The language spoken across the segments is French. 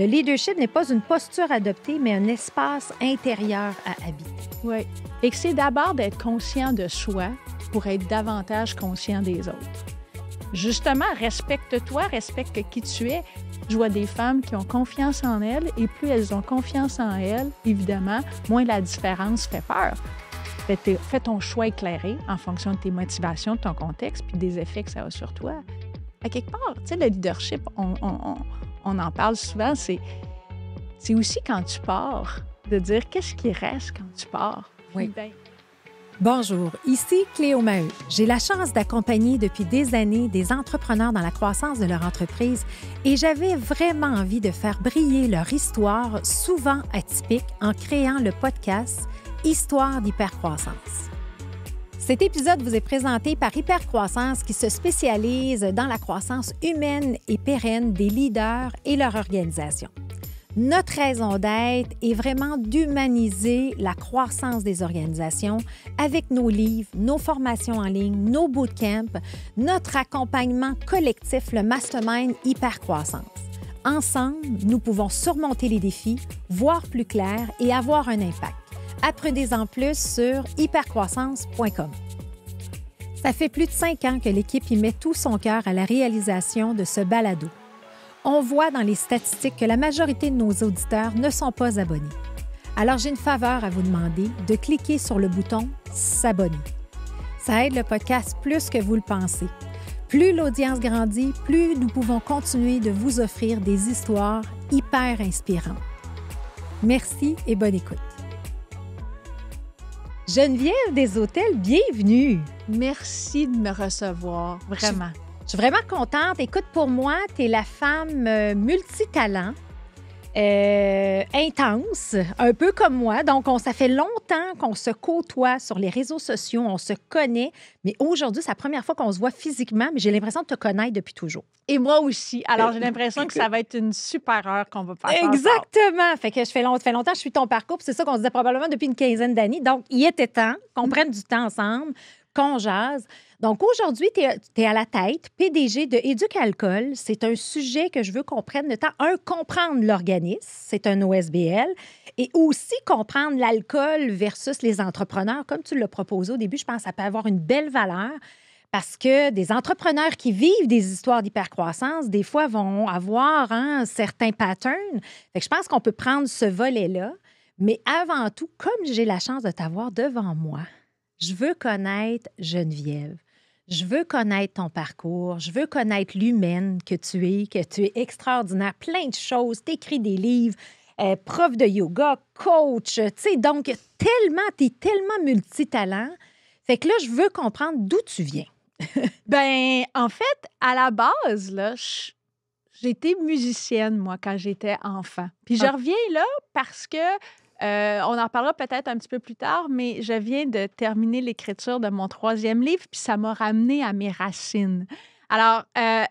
Le leadership n'est pas une posture adoptée, mais un espace intérieur à habiter. Oui. Et que c'est d'abord d'être conscient de soi pour être davantage conscient des autres. Justement, respecte-toi, respecte qui tu es. Je vois des femmes qui ont confiance en elles et plus elles ont confiance en elles, évidemment, moins la différence fait peur. Fais ton choix éclairé en fonction de tes motivations, de ton contexte puis des effets que ça a sur toi. À quelque part, tu sais, le leadership, on en parle souvent, c'est aussi quand tu pars, de dire qu'est-ce qui reste quand tu pars. Oui. Ben, Bonjour, ici Cléo Maheu. J'ai la chance d'accompagner depuis des années des entrepreneurs dans la croissance de leur entreprise et j'avais vraiment envie de faire briller leur histoire, souvent atypique, en créant le podcast Histoire d'hypercroissance. Cet épisode vous est présenté par Hypercroissance qui se spécialise dans la croissance humaine et pérenne des leaders et leur organisation. Notre raison d'être est vraiment d'humaniser la croissance des organisations avec nos livres, nos formations en ligne, nos bootcamps, notre accompagnement collectif, le Mastermind Hypercroissance. Ensemble, nous pouvons surmonter les défis, voir plus clair et avoir un impact. Apprenez-en plus sur hypercroissance.com. Ça fait plus de 5 ans que l'équipe y met tout son cœur à la réalisation de ce balado. On voit dans les statistiques que la majorité de nos auditeurs ne sont pas abonnés. Alors, j'ai une faveur à vous demander de cliquer sur le bouton « S'abonner ». Ça aide le podcast plus que vous le pensez. Plus l'audience grandit, plus nous pouvons continuer de vous offrir des histoires hyper inspirantes. Merci et bonne écoute. Geneviève des Hôtels, bienvenue! merci de me recevoir, vraiment. Je suis vraiment contente. Écoute, pour moi, tu es la femme multitalent, intense, un peu comme moi. Donc, ça fait longtemps qu'on se côtoie sur les réseaux sociaux, on se connaît. Mais aujourd'hui, c'est la première fois qu'on se voit physiquement, mais j'ai l'impression de te connaître depuis toujours. Et moi aussi. Alors, j'ai l'impression que ça va être une super heure qu'on va passer ensemble. Exactement. Fait que ça fait longtemps que je suis ton parcours, puis c'est ça qu'on se disait probablement depuis une quinzaine d'années. Donc, il était temps qu'on prenne du temps ensemble, qu'on jase. Donc, aujourd'hui, tu es à la tête, PDG de Éduc-Alcool. C'est un sujet que je veux qu'on prenne le temps. Comprendre l'organisme, c'est un OSBL, et aussi comprendre l'alcool versus les entrepreneurs. Comme tu l'as proposé au début, je pense que ça peut avoir une belle valeur parce que des entrepreneurs qui vivent des histoires d'hypercroissance, des fois, vont avoir certains patterns. Fait que je pense qu'on peut prendre ce volet-là. Mais avant tout, comme j'ai la chance de t'avoir devant moi, je veux connaître Geneviève. Je veux connaître ton parcours. Je veux connaître l'humaine que tu es extraordinaire. Plein de choses. Tu écris des livres, prof de yoga, coach. Tu sais, donc, t'es tellement multitalent. Fait que là, je veux comprendre d'où tu viens. Ben, en fait, à la base, là, j'étais musicienne, moi, quand j'étais enfant. Puis je reviens là parce que on en parlera peut-être un petit peu plus tard, mais je viens de terminer l'écriture de mon 3e livre, puis ça m'a ramené à mes racines. Alors,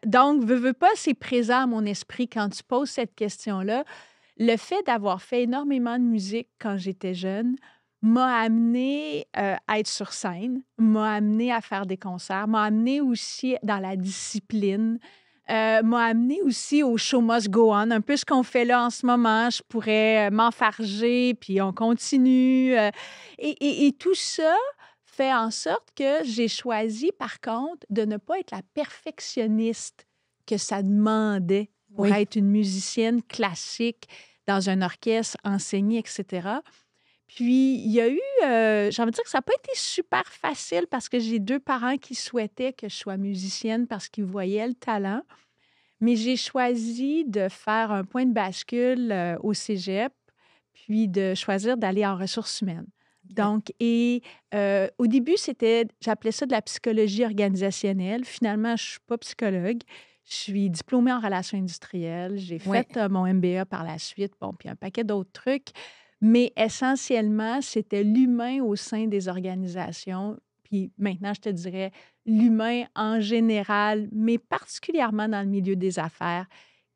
donc, veux pas, c'est présent à mon esprit quand tu poses cette question-là. Le fait d'avoir fait énormément de musique quand j'étais jeune m'a amené à être sur scène, m'a amené à faire des concerts, m'a amené aussi dans la discipline, m'a amené aussi au show must go on, un peu ce qu'on fait là en ce moment. Je pourrais m'enfarger, puis on continue. Et tout ça fait en sorte que j'ai choisi, par contre, de ne pas être la perfectionniste que ça demandait pour être une musicienne classique dans un orchestre, enseigner, etc. Puis, il y a eu, j'ai envie de dire que ça n'a pas été super facile parce que j'ai 2 parents qui souhaitaient que je sois musicienne parce qu'ils voyaient le talent. Mais j'ai choisi de faire un point de bascule au cégep, puis de choisir d'aller en ressources humaines. Donc, au début, j'appelais ça de la psychologie organisationnelle. Finalement, je ne suis pas psychologue. Je suis diplômée en relations industrielles. J'ai fait mon MBA par la suite, puis un paquet d'autres trucs. Mais essentiellement, c'était l'humain au sein des organisations. Puis maintenant, je te dirais l'humain en général, mais particulièrement dans le milieu des affaires,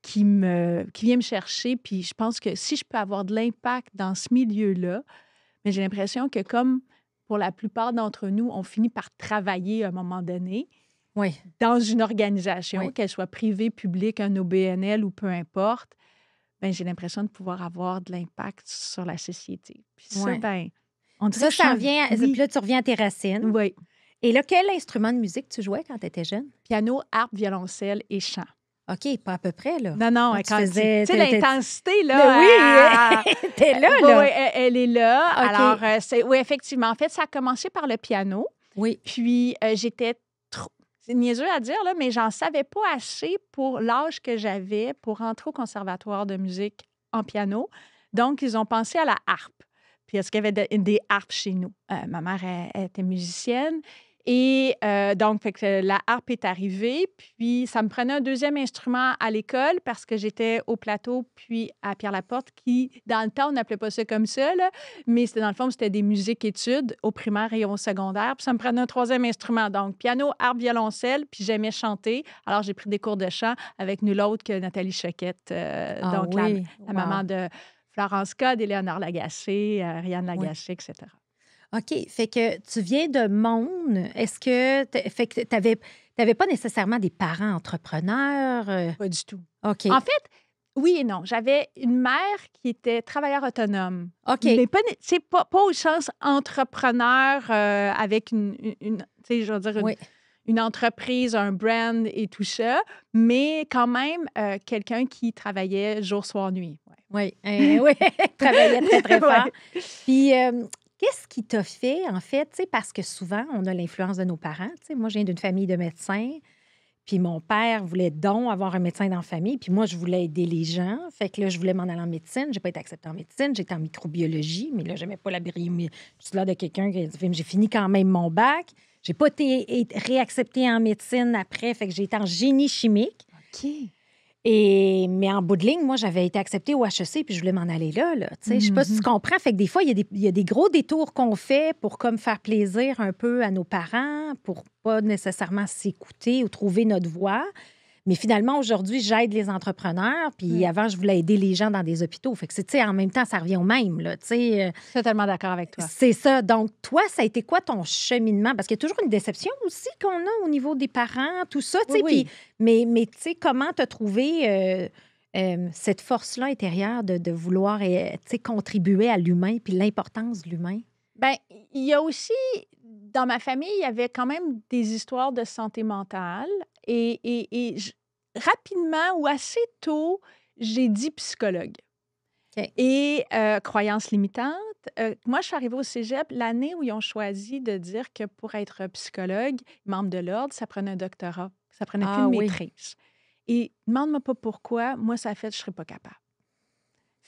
qui vient me chercher. Puis je pense que si je peux avoir de l'impact dans ce milieu-là, mais j'ai l'impression que comme pour la plupart d'entre nous, on finit par travailler à un moment donné dans une organisation, qu'elle soit privée, publique, un OBNL ou peu importe, ben, j'ai l'impression de pouvoir avoir de l'impact sur la société. Puis ça, Ouais. ben, on dirait Ça, que je ça suis revient. Puis oui, là, tu reviens à tes racines. oui. Et là, quel instrument de musique tu jouais quand tu étais jeune? Piano, harpe, violoncelle et chant. OK, pas à peu près, là. Non, non, Là, tu quand tu faisais. sais, l'intensité, Là, là, oui, t'es là, oui, là. oui, elle est là. OK. Alors, oui, effectivement. En fait, ça a commencé par le piano. Oui. Puis, j'étais trop... C'est niaiseux à dire, là, mais j'en savais pas assez pour l'âge que j'avais pour rentrer au conservatoire de musique en piano. Donc, ils ont pensé à la harpe. Puis, est-ce qu'il y avait des harpes chez nous? Ma mère, elle était musicienne. Et donc, fait que la harpe est arrivée. Puis, ça me prenait un deuxième instrument à l'école parce que j'étais au plateau, puis à Pierre-Laporte, qui, dans le temps, on n'appelait pas ça comme ça, là, mais c'était dans le fond, c'était des musiques-études au primaire et au secondaire. Puis ça me prenait un troisième instrument. Donc, piano, harpe, violoncelle. Puis j'aimais chanter. Alors, j'ai pris des cours de chant avec nul autre que Nathalie Choquette. Ah Donc, oui. la maman de Florence Code, Éléonore Lagacé, Ariane Oui. Lagacé, etc. OK. Fait que tu viens de Monde. Est-ce que. Fait que t'avais pas nécessairement des parents entrepreneurs? Pas du tout. OK. En fait, oui et non. J'avais une mère qui était travailleur autonome. OK. Mais pas, pas au sens entrepreneur avec tu sais, je veux dire, Oui. une entreprise, un brand et tout ça, mais quand même quelqu'un qui travaillait jour, soir, nuit. Ouais. Oui. Oui. Travaillait très, très fort. Ouais. Puis, qu'est-ce qui t'a fait, en fait? Tu sais, parce que souvent, on a l'influence de nos parents. Tu sais, moi, je viens d'une famille de médecins. Puis mon père voulait donc avoir un médecin dans la famille. Puis moi, je voulais aider les gens. Fait que là, je voulais m'en aller en médecine. J'ai pas été acceptée en médecine. J'étais en microbiologie, mais là, j'aimais pas la biologie. Je suis là de quelqu'un qui a dit, j'ai fini quand même mon bac. J'ai pas été réacceptée en médecine après. Fait que j'ai été en génie chimique. OK. Mais en bout de ligne, moi, j'avais été acceptée au HEC, puis je voulais m'en aller là. Tu sais, je sais pas si tu comprends. Fait que des fois, il y a des gros détours qu'on fait pour comme faire plaisir un peu à nos parents, pour pas nécessairement s'écouter ou trouver notre voie. Mais finalement, aujourd'hui, j'aide les entrepreneurs. Puis avant, je voulais aider les gens dans des hôpitaux. Fait que, tu sais, en même temps, ça revient au même, là. Tu sais, Je suis totalement d'accord avec toi. c'est ça. Donc, toi, ça a été quoi ton cheminement? Parce qu'il y a toujours une déception aussi qu'on a au niveau des parents, tout ça. Tu sais, Oui. puis, mais tu sais, comment tu as trouvé cette force-là intérieure de vouloir tu sais, contribuer à l'humain puis l'importance de l'humain? Bien, il y a aussi, dans ma famille, il y avait quand même des histoires de santé mentale. Et rapidement ou assez tôt, j'ai dit psychologue. OK. Et croyance limitante. Moi, je suis arrivée au cégep l'année où ils ont choisi de dire que pour être psychologue, membre de l'ordre, ça prenait un doctorat. Ça prenait plus une Ah oui. maîtrise. Et demande-moi pas pourquoi, moi, ça a fait, je ne serais pas capable.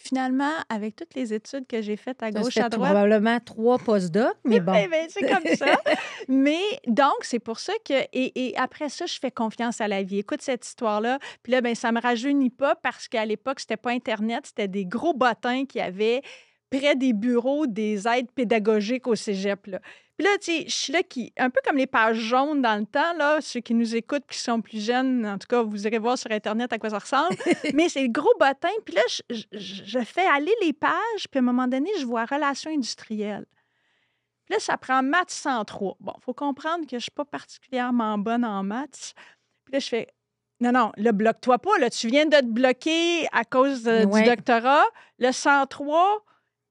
Finalement, avec toutes les études que j'ai faites à Tu as gauche, fait à droite, probablement 3 postdocs, mais bon. eh ben, c'est comme ça. Mais donc, c'est pour ça que... Et après ça, je fais confiance à la vie. Écoute cette histoire-là. Puis là, ben, ça me rajeunit pas parce qu'à l'époque, c'était pas Internet, c'était des gros bottins qui avaient près des bureaux des aides pédagogiques au cégep, là. Puis là, tu sais, je suis là un peu comme les pages jaunes dans le temps, là, ceux qui nous écoutent, qui sont plus jeunes, en tout cas, vous irez voir sur Internet à quoi ça ressemble. Mais c'est le gros bottin. Puis là, je fais aller les pages, puis à un moment donné, je vois relations industrielles. Puis là, ça prend maths 103. Bon, il faut comprendre que je ne suis pas particulièrement bonne en maths. Puis là, je fais, non, là, bloque-toi pas. Là, tu viens de te bloquer à cause du Ouais. doctorat. Le 103,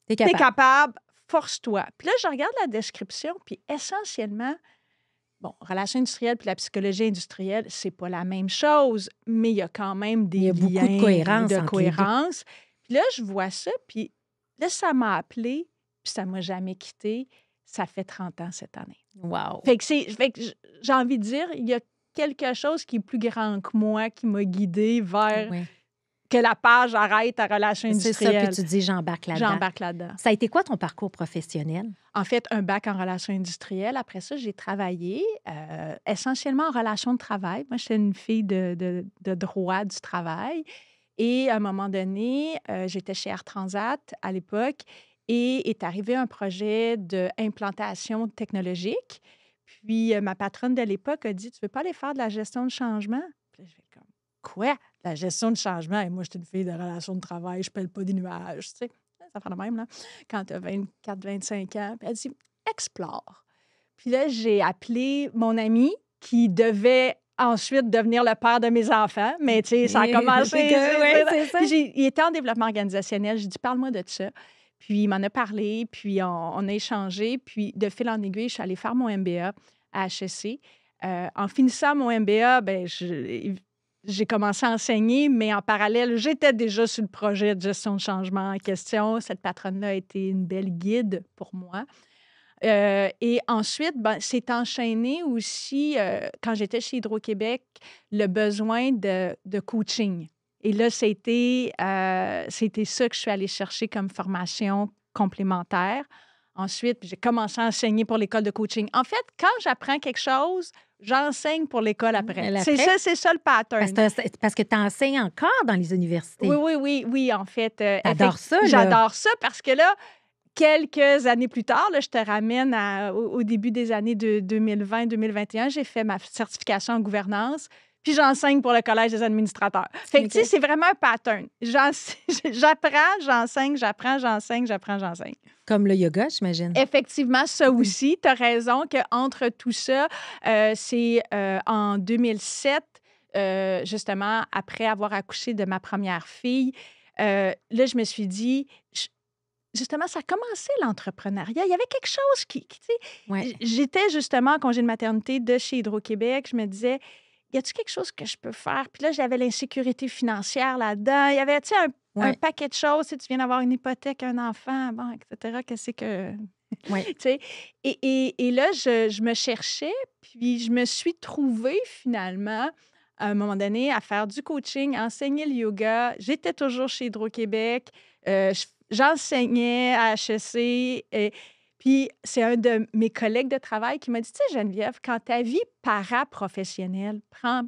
T'es t'es capable. capable, force-toi. Puis là, je regarde la description, puis essentiellement, bon, relations industrielles puis la psychologie industrielle, c'est pas la même chose, mais il y a quand même des Il y a beaucoup de liens, cohérence de entre les deux. cohérence. Puis là, je vois ça, puis là, ça m'a appelé, puis ça m'a jamais quitté. Ça fait 30 ans cette année. Wow. Fait que j'ai envie de dire, il y a quelque chose qui est plus grand que moi qui m'a guidée vers Oui. que la page arrête à relations C'est ça, industrielles. puis tu dis j'embarque là-dedans. J'embarque là-dedans. Ça a été quoi ton parcours professionnel? En fait, un bac en relations industrielles. Après ça, j'ai travaillé essentiellement en relations de travail. Moi, j'étais une fille de droit du travail. Et à un moment donné, j'étais chez Air Transat à l'époque et est arrivé un projet d'implantation technologique. Puis ma patronne de l'époque a dit, tu veux pas aller faire de la gestion de changement? Puis là, je fais comme, quoi? La gestion de changement? Et moi, j'étais une fille de relations de travail, je pèle pas des nuages, tu sais. Ça fait de même, là, quand tu as 24, 25 ans. Puis elle dit, explore. Puis là, j'ai appelé mon ami qui devait ensuite devenir le père de mes enfants. Mais tu sais, ça a commencé. C'est ça. Puis il était en développement organisationnel. J'ai dit, parle-moi de ça. Puis il m'en a parlé, puis on a échangé. Puis de fil en aiguille, je suis allée faire mon MBA à HEC. En finissant mon MBA, ben, j'ai commencé à enseigner, mais en parallèle, j'étais déjà sur le projet de gestion de changement en question. Cette patronne-là a été une belle guide pour moi. Et ensuite, ben, c'est enchaîné aussi, quand j'étais chez Hydro-Québec, le besoin de coaching. Et là, c'était ça que je suis allée chercher comme formation complémentaire. Ensuite, j'ai commencé à enseigner pour l'école de coaching. En fait, quand j'apprends quelque chose, j'enseigne pour l'école après. C'est ça le pattern. Parce que tu enseignes encore dans les universités. Oui, en fait. T'adores ça, là? J'adore ça parce que là, quelques années plus tard, là, je te ramène au début des années 2020-2021, j'ai fait ma certification en gouvernance, puis j'enseigne pour le Collège des administrateurs. Fait que, tu sais, c'est vraiment un pattern. J'apprends, j'enseigne, j'apprends, j'enseigne, j'apprends, j'enseigne. Comme le yoga, j'imagine. Effectivement, ça aussi. Tu as raison qu'entre tout ça, c'est en 2007, justement, après avoir accouché de ma première fille, là, je me suis dit... Justement, ça a commencé l'entrepreneuriat. Il y avait quelque chose qui tu sais, j'étais justement en congé de maternité de chez Hydro-Québec. Je me disais, y a-t-il quelque chose que je peux faire? Puis là, j'avais l'insécurité financière là-dedans. Il y avait, tu sais, un paquet de choses. Tu viens d'avoir une hypothèque, un enfant, bon, etc. Qu'est-ce que... tu sais, et là, je me cherchais, puis je me suis trouvée finalement, à un moment donné, à faire du coaching, à enseigner le yoga. J'étais toujours chez Hydro-Québec. J'enseignais à HEC. Puis, c'est un de mes collègues de travail qui m'a dit, tu sais, Geneviève, quand ta vie paraprofessionnelle prend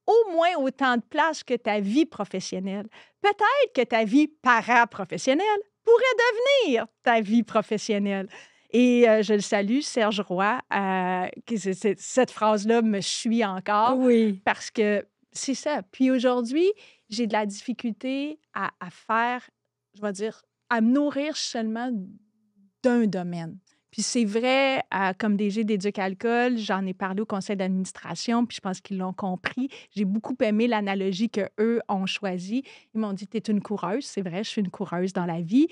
au moins autant de place que ta vie professionnelle, peut-être que ta vie paraprofessionnelle pourrait devenir ta vie professionnelle. Et je le salue, Serge Roy. Cette phrase-là me suit encore. Oui. Parce que c'est ça. Puis aujourd'hui, j'ai de la difficulté à faire, je vais dire, à me nourrir seulement d'un domaine. Puis c'est vrai, comme DG d'Éduc-Alcool, j'en ai parlé au conseil d'administration, puis je pense qu'ils l'ont compris. J'ai beaucoup aimé l'analogie qu'eux ont choisie. Ils m'ont dit, tu es une coureuse. C'est vrai, je suis une coureuse dans la vie,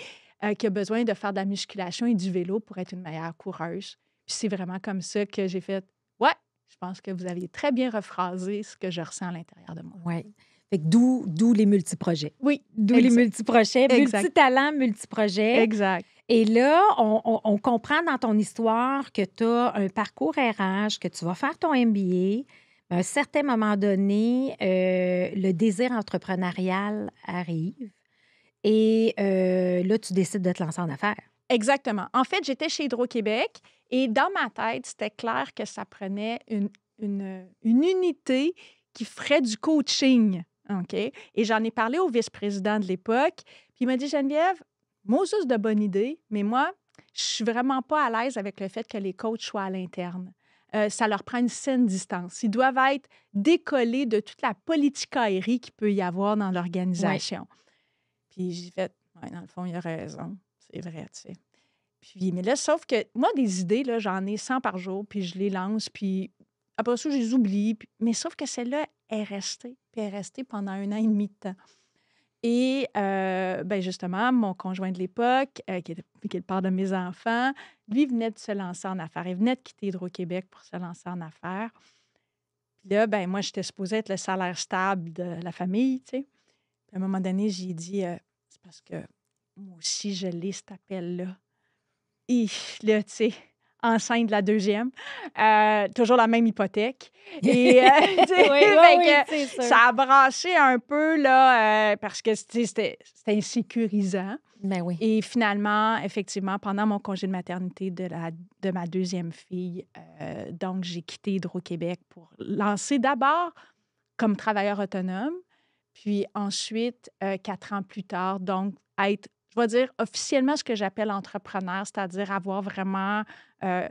qui a besoin de faire de la musculation et du vélo pour être une meilleure coureuse. Puis c'est vraiment comme ça que j'ai fait, ouais, je pense que vous avez très bien rephrasé ce que je ressens à l'intérieur de moi. Oui. Fait que d'où les multiprojets. Oui. D'où les multiprojets, multitalents, multiprojets. Exact. Et là, on comprend dans ton histoire que tu as un parcours RH, que tu vas faire ton MBA. À un certain moment donné, le désir entrepreneurial arrive. Et là, tu décides de te lancer en affaires. Exactement. En fait, j'étais chez Hydro-Québec et dans ma tête, c'était clair que ça prenait une unité qui ferait du coaching. OK? Et j'en ai parlé au vice-président de l'époque. Puis il m'a dit, Geneviève, Moses de bonne idée, mais moi, je suis vraiment pas à l'aise avec le fait que les coachs soient à l'interne. Ça leur prend une saine distance. Ils doivent être décollés de toute la politicaillerie qu'il peut y avoir dans l'organisation. Ouais. Puis j'ai fait, ouais, dans le fond, il a raison. C'est vrai, tu sais. Puis, mais là, sauf que moi, des idées, là, j'en ai 100 par jour, puis je les lance, puis après ça, je les oublie. Mais sauf que celle-là est restée, puis elle est restée pendant 1 an et demi de temps. Et ben justement, mon conjoint de l'époque, qui est le père de mes enfants, lui venait de se lancer en affaires. Il venait de quitter Hydro-Québec pour se lancer en affaires. Puis là, ben moi, j'étais supposée être le salaire stable de la famille, tu sais. Puis à un moment donné, j'ai dit, c'est parce que moi aussi, je l'ai, cet appel-là. Et là, tu sais, enceinte de la deuxième, toujours la même hypothèque. Et ça a brassé un peu, là, parce que c'était insécurisant. Ben oui. Et finalement, effectivement, pendant mon congé de maternité de ma deuxième fille, donc j'ai quitté Hydro-Québec pour lancer d'abord comme travailleur autonome, puis ensuite, 4 ans plus tard, donc être, je vais dire, officiellement ce que j'appelle entrepreneur, c'est-à-dire avoir vraiment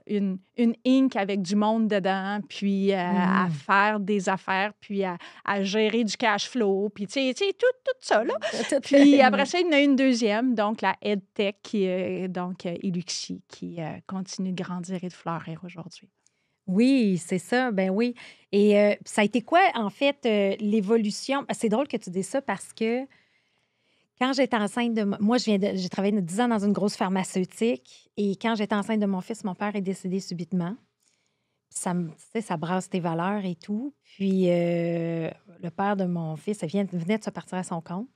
une Inc. Avec du monde dedans, puis à faire des affaires, puis à gérer du cash flow, puis tu sais, tout ça, là. Puis après ça, il y en a une deuxième, donc la EdTech, qui est donc Eluxi, qui continue de grandir et de fleurir aujourd'hui. Oui, c'est ça, ben oui. Et ça a été quoi, en fait, l'évolution? C'est drôle que tu dises ça parce que quand j'étais enceinte de... Moi, j'ai travaillé 10 ans dans une grosse pharmaceutique et quand j'étais enceinte de mon fils, mon père est décédé subitement. Tu sais, ça brasse tes valeurs et tout. Puis le père de mon fils venait de se partir à son compte.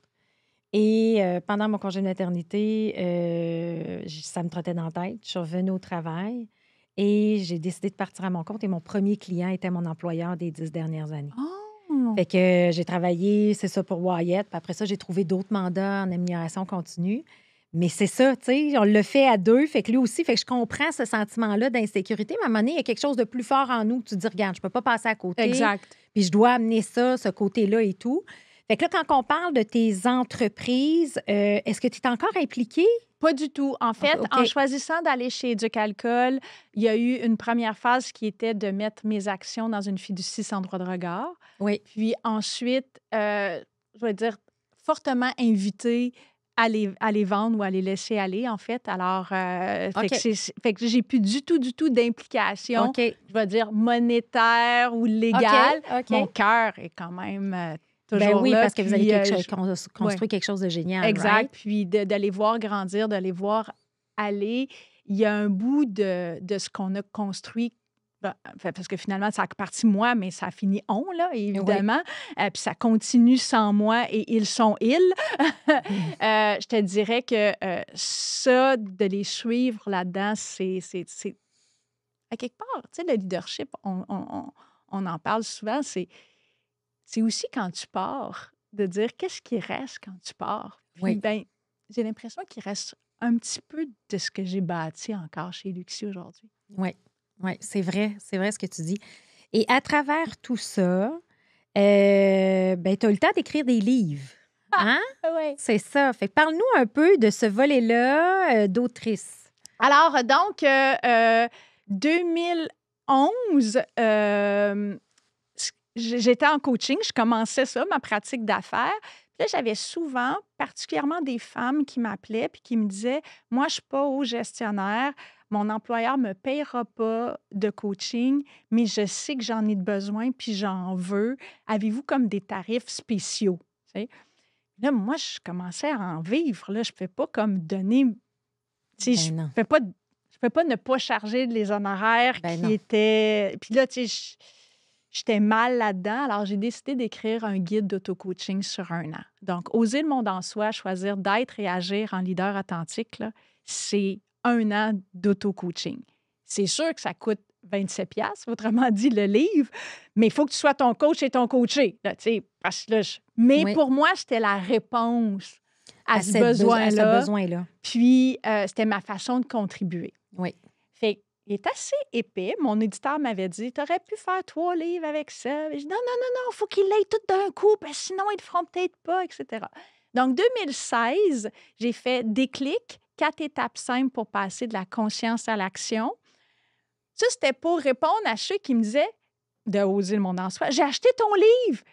Et pendant mon congé de maternité, ça me trottait dans la tête. Je suis revenue au travail et j'ai décidé de partir à mon compte. Et mon premier client était mon employeur des 10 dernières années. Oh! Fait que j'ai travaillé, c'est ça, pour Wyatt. Puis après ça, j'ai trouvé d'autres mandats en amélioration continue. Mais c'est ça, tu sais, on le fait à deux. Fait que lui aussi, fait que je comprends ce sentiment-là d'insécurité. Mais à un moment donné, il y a quelque chose de plus fort en nous que tu te dis, regarde, je peux pas passer à côté. Exact. Puis je dois amener ça, ce côté-là et tout. Fait que là, quand on parle de tes entreprises, est-ce que tu es encore impliquée? Pas du tout. En fait, OK. en choisissant d'aller chez Éduc-Alcool, il y a eu une première phase qui était de mettre mes actions dans une fiducie sans droit de regard. Oui. Puis ensuite, je vais dire, fortement invitée à les vendre ou à les laisser aller, en fait. Alors, OK. fait que j'ai plus du tout d'implication, OK. je vais dire, monétaire ou légale. OK. Mon cœur est quand même Ben toujours oui, là. parce que vous avez Puis, construit quelque chose de génial, exact. right? Puis de les voir grandir, de les voir aller, il y a un bout de ce qu'on a construit. Parce que finalement, ça a parti moi, mais ça a fini on, là, évidemment. Puis ça continue sans moi et ils sont ils. Je te dirais que ça, de les suivre là-dedans, c'est à quelque part, tu sais, le leadership, on en parle souvent, c'est aussi quand tu pars, de dire qu'est-ce qui reste quand tu pars. Puis, Oui. ben, j'ai l'impression qu'il reste un petit peu de ce que j'ai bâti encore chez Luxie aujourd'hui. Oui, oui, c'est vrai ce que tu dis. Et à travers tout ça, ben, tu as eu le temps d'écrire des livres. Hein? Oui. C'est ça. Fait que parle-nous un peu de ce volet-là d'autrice. Alors, donc, 2011, j'étais en coaching, je commençais ça, ma pratique d'affaires. Puis là, j'avais souvent, particulièrement des femmes qui m'appelaient puis qui me disaient, moi, je ne suis pas haut gestionnaire, mon employeur ne me payera pas de coaching, mais je sais que j'en ai besoin puis j'en veux. Avez-vous comme des tarifs spéciaux? Tu sais? Là, moi, je commençais à en vivre. Là, je ne fais pas comme donner. Tu sais, Ben non. je peux pas ne pas charger les honoraires Ben qui non. étaient. Puis là, tu sais, j'étais mal là-dedans. Alors, j'ai décidé d'écrire un guide d'auto-coaching sur 1 an. Donc, oser le monde en soi, choisir d'être et agir en leader authentique, là, c'est 1 an d'auto-coaching. C'est sûr que ça coûte 27 piastres, autrement dit, le livre, mais il faut que tu sois ton coach et ton coaché. Là, tu sais, parce que là, mais Oui. pour moi, c'était la réponse à ce ce besoin-là. besoin-là. Puis, c'était ma façon de contribuer. Oui. Fait qu'il est assez épais. Mon éditeur m'avait dit, « T'aurais pu faire 3 livres avec ça. » Je dis, « Non, il faut qu'ils l'aient tout d'un coup, parce que sinon, ils ne le feront peut-être pas, etc. » Donc, 2016, j'ai fait Déclic, 4 étapes simples pour passer de la conscience à l'action. Ça, c'était pour répondre à ceux qui me disaient de oser le monde en soi. « J'ai acheté ton livre. »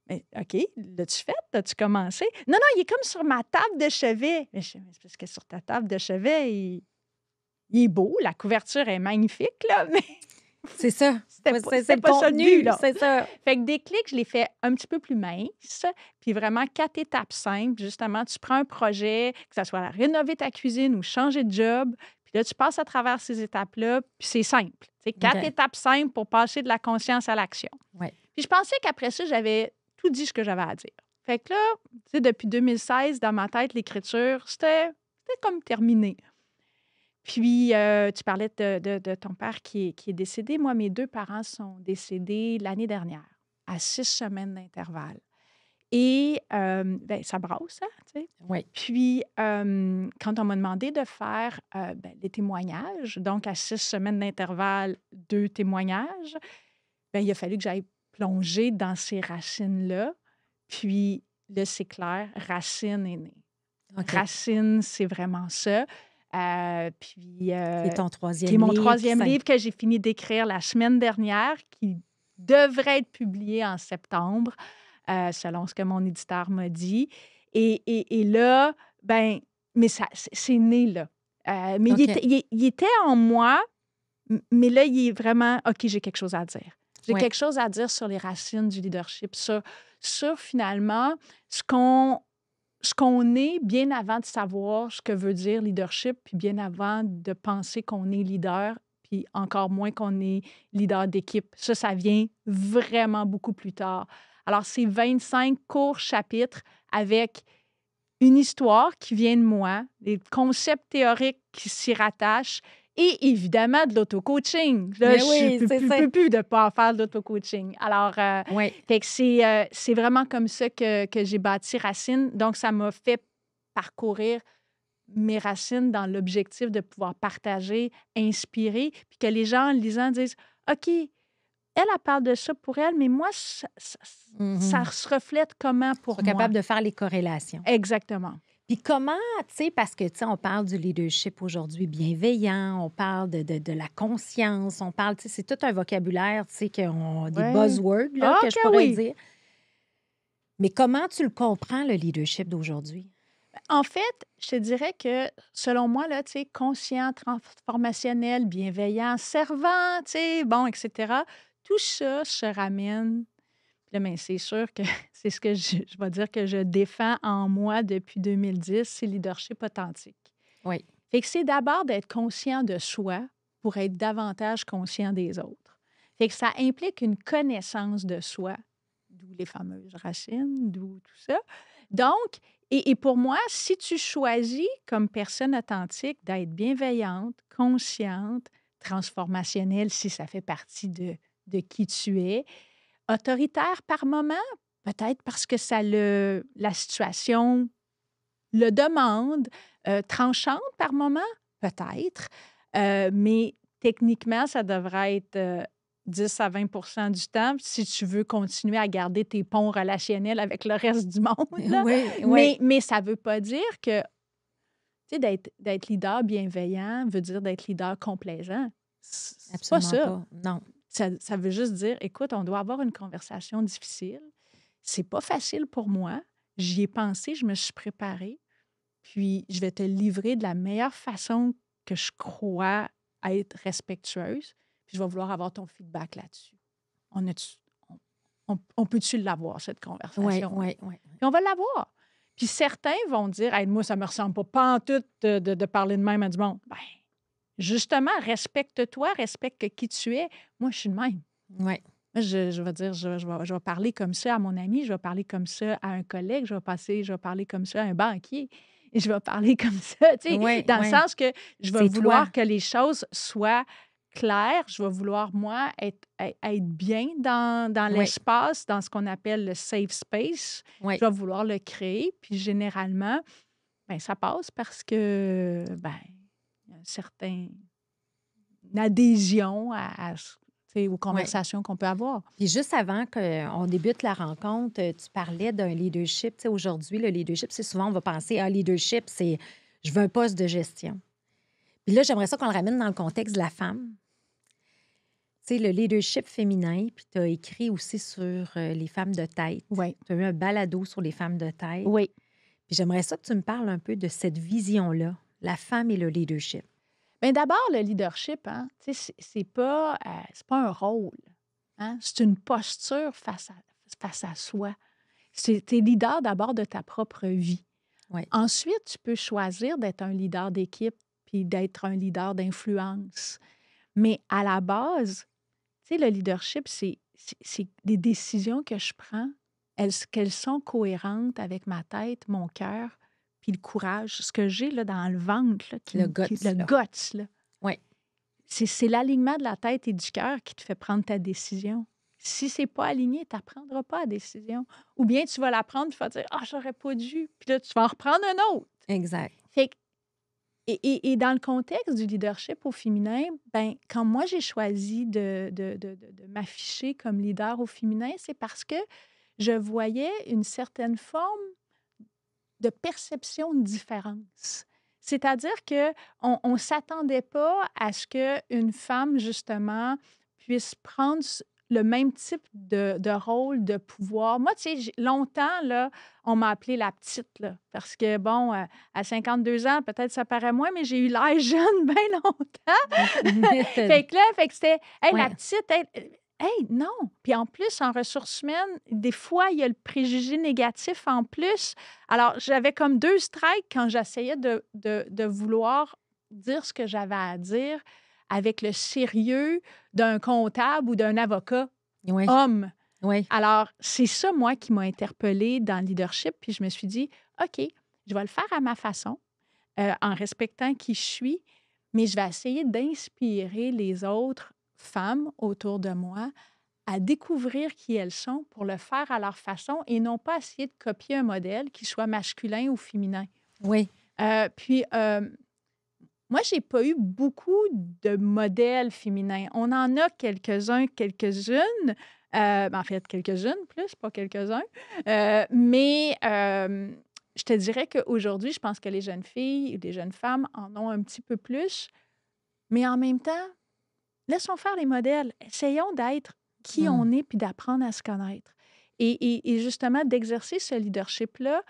Mais OK, l'as-tu fait? L'as-tu commencé? « Non, il est comme sur ma table de chevet. » Mais c'est parce que sur ta table de chevet, il est beau, la couverture est magnifique, là, mais C'est ça. c'était Ouais, pas, c'est le pas ça le contenu, but, là. c'est ça. Fait que Déclic, je l'ai fait un petit peu plus mince, puis vraiment 4 étapes simples. Justement, tu prends un projet, que ce soit rénover ta cuisine ou changer de job, puis là, tu passes à travers ces étapes-là, puis c'est simple. C'est 4 OK. étapes simples pour passer de la conscience à l'action. Ouais. Puis je pensais qu'après ça, j'avais tout dit ce que j'avais à dire. Fait que là, tu sais, depuis 2016, dans ma tête, l'écriture, c'était comme terminé. Puis, tu parlais de ton père qui est décédé. Moi, mes 2 parents sont décédés l'année dernière, à 6 semaines d'intervalle. Et ben, ça brasse, hein, tu sais. Oui. Puis, quand on m'a demandé de faire des témoignages, donc à 6 semaines d'intervalle, 2 témoignages, ben, il a fallu que j'aille plonger dans ces racines-là. Puis, là, c'est clair, Racine est née. OK. Racine, c'est vraiment ça. Puis, C'est ton troisième qui est mon livre. 3e livre que j'ai fini d'écrire la semaine dernière, qui devrait être publié en septembre, selon ce que mon éditeur m'a dit. Et là, ben, mais ça, c'est né là. Mais OK. il était en moi, Mais là, il est vraiment, OK, j'ai quelque chose à dire. J'ai Ouais. quelque chose à dire sur les racines du leadership, sur finalement ce qu'on est bien avant de savoir ce que veut dire leadership, puis bien avant de penser qu'on est leader, puis encore moins qu'on est leader d'équipe. Ça vient vraiment beaucoup plus tard. Alors, c'est 25 courts chapitres avec une histoire qui vient de moi, des concepts théoriques qui s'y rattachent et évidemment de l'auto-coaching. Là, Mais je oui, peux c'est plus, ça. peux plus de pas en faire de l'auto-coaching. Alors, Oui. fait que c'est vraiment comme ça que j'ai bâti Racine. Donc, ça m'a fait parcourir mes racines dans l'objectif de pouvoir partager, inspirer, puis que les gens, en lisant, disent OK, elle parle de ça pour elle, mais moi, ça Mhm. se reflète comment pour Sois moi? capable de faire les corrélations. Exactement. Puis comment, tu sais, parce que, tu sais, on parle du leadership aujourd'hui bienveillant, on parle de la conscience, on parle, tu sais, c'est tout un vocabulaire, tu sais, des Ouais. buzzwords, là, Ah, que je que pourrais oui. dire. Mais comment tu le comprends, le leadership d'aujourd'hui? En fait, je te dirais que selon moi, là, tu sais, conscient, transformationnel, bienveillant, servant, tu sais, bon, etc., tout ça se ramène. Puis là, ben, c'est sûr que c'est ce que je vais dire que je défends en moi depuis 2010, c'est leadership authentique. Oui. Fait que c'est d'abord d'être conscient de soi pour être davantage conscient des autres. Fait que ça implique une connaissance de soi, d'où les fameuses racines, d'où tout ça. Donc, et pour moi, si tu choisis comme personne authentique d'être bienveillante, consciente, transformationnelle, si ça fait partie de qui tu es, autoritaire par moment, peut-être parce que la situation le demande, tranchante par moment, peut-être, mais techniquement, ça devrait être 10 à 20 du temps si tu veux continuer à garder tes ponts relationnels avec le reste du monde. Là. Oui, oui, Mais ça ne veut pas dire que d'être leader bienveillant veut dire d'être leader complaisant. C'est pas absolument ça. pas. Non. Ça veut juste dire, écoute, on doit avoir une conversation difficile. C'est pas facile pour moi. J'y ai pensé, je me suis préparée. Puis, je vais te livrer de la meilleure façon que je crois à être respectueuse. Puis, je vais vouloir avoir ton feedback là-dessus. On, a-tu- on peut-tu l'avoir, cette Oui, conversation? oui, oui. Puis, on va l'avoir. Puis, certains vont dire, hey, moi, ça ne me ressemble pas en tout de parler de même à du monde. Bien, justement, respecte-toi, respecte qui tu es. Moi, je suis de même. Oui. Moi, je vais dire, je vais parler comme ça à mon ami, je vais parler comme ça à un collègue, je vais parler comme ça à un banquier, et je vais parler comme ça, tu sais, Oui, dans le oui. sens que je vais C'est toi. vouloir que les choses soient claires, je vais vouloir, moi, être bien dans Oui, l'espace, dans ce qu'on appelle le safe space. oui. Je vais vouloir le créer, puis généralement, ben, ça passe parce que, ben, il y a un certain une adhésion tu sais, aux Oui. conversations qu'on peut avoir. Puis juste avant qu'on débute la rencontre, tu parlais d'un leadership. Tu sais, aujourd'hui, le leadership, c'est souvent, on va penser, leadership, c'est je veux un poste de gestion. Puis là, j'aimerais ça qu'on le ramène dans le contexte de la femme. Tu sais, le leadership féminin, puis tu as écrit aussi sur les femmes de tête. Oui, Tu as eu un balado sur les femmes de tête. oui. Puis j'aimerais ça que tu me parles un peu de cette vision-là, la femme et le leadership. Bien, d'abord, le leadership, hein, tu sais, c'est pas un rôle. Hein? C'est une posture face à soi. Tu es leader d'abord de ta propre vie. Oui, Ensuite, tu peux choisir d'être un leader d'équipe puis d'être un leader d'influence. Mais à la base, tu sais, le leadership, c'est des décisions que je prends, qu'elles sont cohérentes avec ma tête, mon cœur, puis le courage, ce que j'ai là, dans le ventre, là, le guts, le là. guts, là. Oui, C'est l'alignement de la tête et du cœur qui te fait prendre ta décision. Si c'est pas aligné, tu n'apprendras pas la décision. Ou bien tu vas la prendre, tu vas dire ah, j'aurais pas dû. Puis là, tu vas en reprendre un autre. exact. Fait que- et dans le contexte du leadership au féminin, ben, quand moi j'ai choisi de m'afficher comme leader au féminin, c'est parce que je voyais une certaine forme de perception de différence. C'est-à-dire qu'on ne s'attendait pas à ce qu'une femme, justement, puisse prendre le même type de rôle, de pouvoir. Moi, tu sais, longtemps, là, on m'a appelée la petite, là, parce que, bon, à 52 ans, peut-être ça paraît moins, mais j'ai eu l'air jeune bien longtemps. Fait que c'était, hey, la Ouais. petite, hey, non. Puis en plus, en ressources humaines, des fois, il y a le préjugé négatif en plus. Alors, j'avais comme 2 strikes quand j'essayais de vouloir dire ce que j'avais à dire avec le sérieux d'un comptable ou d'un avocat Oui, homme. oui. Alors, c'est ça, moi, qui m'a interpellée dans le leadership. Puis je me suis dit, OK, je vais le faire à ma façon, en respectant qui je suis, mais je vais essayer d'inspirer les autres femmes autour de moi à découvrir qui elles sont pour le faire à leur façon et non pas essayer de copier un modèle qui soit masculin ou féminin. Oui. Puis, moi, j'ai pas eu beaucoup de modèles féminins. On en a quelques-uns, quelques-unes. En fait, quelques-unes plus, pas quelques-uns. Mais je te dirais qu'aujourd'hui, je pense que les jeunes filles et les jeunes femmes en ont un petit peu plus. Mais en même temps, laissons faire les modèles. Essayons d'être qui Mm. on est puis d'apprendre à se connaître. Et justement, d'exercer ce leadership-là,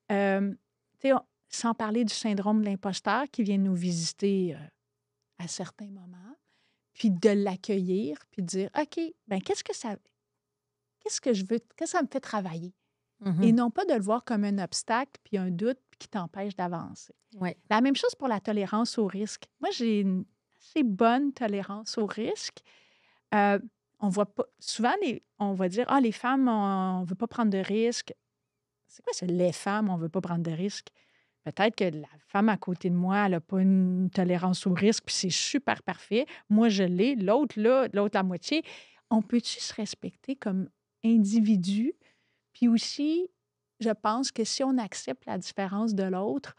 tu sais, sans parler du syndrome de l'imposteur qui vient nous visiter à certains moments, puis de l'accueillir, puis de dire, OK, ben qu'est-ce que je veux, qu'est-ce que ça me fait travailler? Et Mhm. non pas de le voir comme un obstacle, puis un doute qui t'empêche d'avancer. Ouais. La même chose pour la tolérance au risque. Moi, j'ai une assez bonne tolérance au risque. Euh, on voit pas, souvent, on va dire, ah, les femmes, on ne veut pas prendre de risques. C'est quoi ça, les femmes, on ne veut pas prendre de risques? Peut-être que la femme à côté de moi, elle n'a pas une tolérance au risque, puis c'est super parfait. Moi, je l'ai. L'autre, là, l'autre, la moitié. On peut-tu se respecter comme individu? Puis aussi, je pense que si on accepte la différence de l'autre,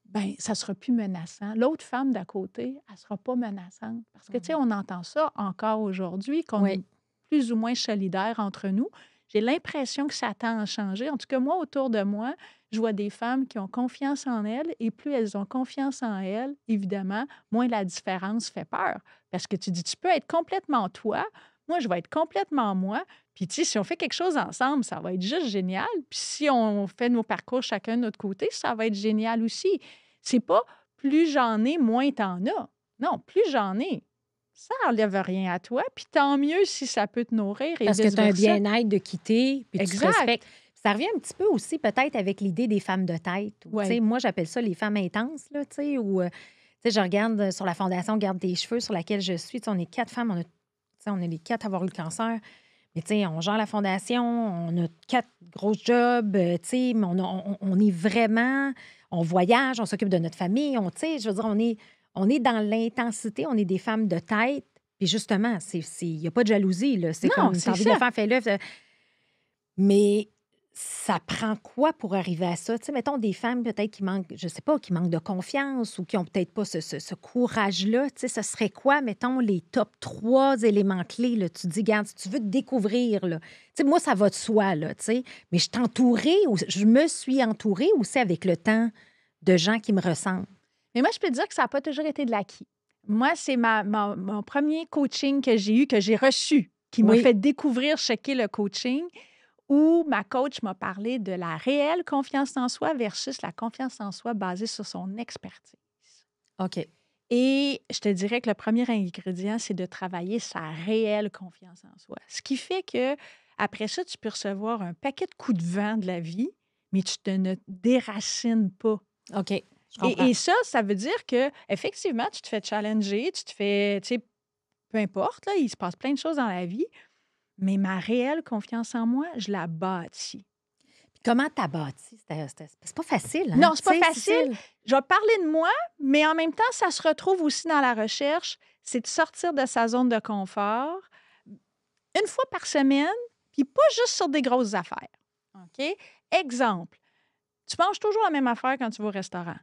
ben ça sera plus menaçant. L'autre femme d'à côté, elle sera pas menaçante. Parce que, tu sais, Mhm. on entend ça encore aujourd'hui, qu'on Oui. est plus ou moins solidaires entre nous. J'ai l'impression que ça tend à changer. En tout cas, moi, autour de moi, je vois des femmes qui ont confiance en elles et plus elles ont confiance en elles, évidemment, moins la différence fait peur. Parce que tu dis, tu peux être complètement toi, moi, je vais être complètement moi. Puis, tu sais, si on fait quelque chose ensemble, ça va être juste génial. Puis, si on fait nos parcours chacun de notre côté, ça va être génial aussi. C'est pas plus j'en ai, moins t'en as. Non, plus j'en ai, ça n'enlève rien à toi. Puis tant mieux si ça peut te nourrir et Parce que tu as un vice-versa. bien-être de quitter, puis tu te respectes. Exact. Ça revient un petit peu aussi peut-être avec l'idée des femmes de tête. Tu sais, Oui. moi, j'appelle ça les femmes intenses, là, tu sais, où tu sais, je regarde sur la Fondation Garde tes cheveux sur laquelle je suis. Tu sais, on est 4 femmes, tu sais, on est les 4 à avoir eu le cancer. Mais tu sais, on gère la fondation, on a 4 gros jobs, tu sais, mais on est vraiment, on voyage, on s'occupe de notre famille, tu sais, je veux dire, on est dans l'intensité, on est des femmes de tête. Puis justement, il n'y a pas de jalousie, là. C'est Non, comme, t'as c'est envie de ça. le faire, fais-le. Mais ça prend quoi pour arriver à ça? Tu sais, mettons des femmes peut-être qui manquent, je sais pas, qui manquent de confiance ou qui ont peut-être pas ce courage-là. Tu sais, ce serait quoi, mettons, les top 3 éléments clés, là? Tu te dis, regarde, si tu veux te découvrir, là. Tu sais, moi, ça va de soi, là, tu sais. Mais je me suis entourée aussi avec le temps de gens qui me ressemblent. Mais moi, je peux te dire que ça n'a pas toujours été de l'acquis. Moi, c'est mon premier coaching que j'ai eu, que j'ai reçu, qui m'a Oui. fait découvrir ce qu'est le coaching, où ma coach m'a parlé de la réelle confiance en soi versus la confiance en soi basée sur son expertise. OK. Et je te dirais que le premier ingrédient, c'est de travailler sa réelle confiance en soi. Ce qui fait que après ça, tu peux recevoir un paquet de coups de vent de la vie, mais tu ne déracines pas. OK. Je comprends. Et ça veut dire que effectivement, tu te fais challenger, tu te fais, tu sais, peu importe, là, il se passe plein de choses dans la vie, mais ma réelle confiance en moi, je la bâtis. Puis comment t'as bâti? C'est pas facile, hein? Non, c'est pas Tu sais, facile. Cécile? Je vais parler de moi, mais en même temps, ça se retrouve aussi dans la recherche, c'est de sortir de sa zone de confort une fois par semaine, puis pas juste sur des grosses affaires. OK? Exemple, tu manges toujours la même affaire quand tu vas au restaurant.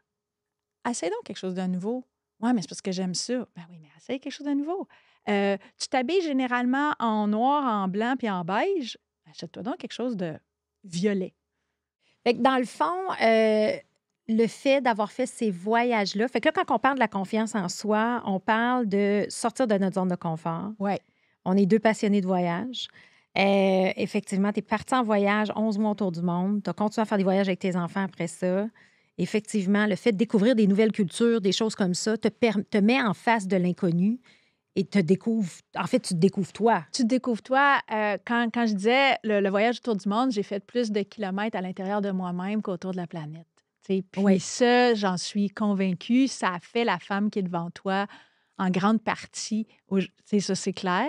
Essaye donc quelque chose de nouveau. Ouais, mais c'est parce que j'aime ça. Ben oui, mais essaye quelque chose de nouveau. Tu t'habilles généralement en noir, en blanc puis en beige. Achète-toi donc quelque chose de violet. Fait que dans le fond, le fait d'avoir fait ces voyages-là, fait que là, quand on parle de la confiance en soi, on parle de sortir de notre zone de confort. Ouais. On est deux passionnés de voyage. Effectivement, tu es parti en voyage 11 mois autour du monde. Tu as continué à faire des voyages avec tes enfants après ça. Effectivement, le fait de découvrir des nouvelles cultures, des choses comme ça, te met en face de l'inconnu et te découvre. En fait, tu te découvres toi. Tu te découvres toi. Quand je disais le voyage autour du monde, j'ai fait plus de kilomètres à l'intérieur de moi-même qu'autour de la planète. Puis Oui. ça, j'en suis convaincue, ça a fait la femme qui est devant toi en grande partie. Ça, c'est clair.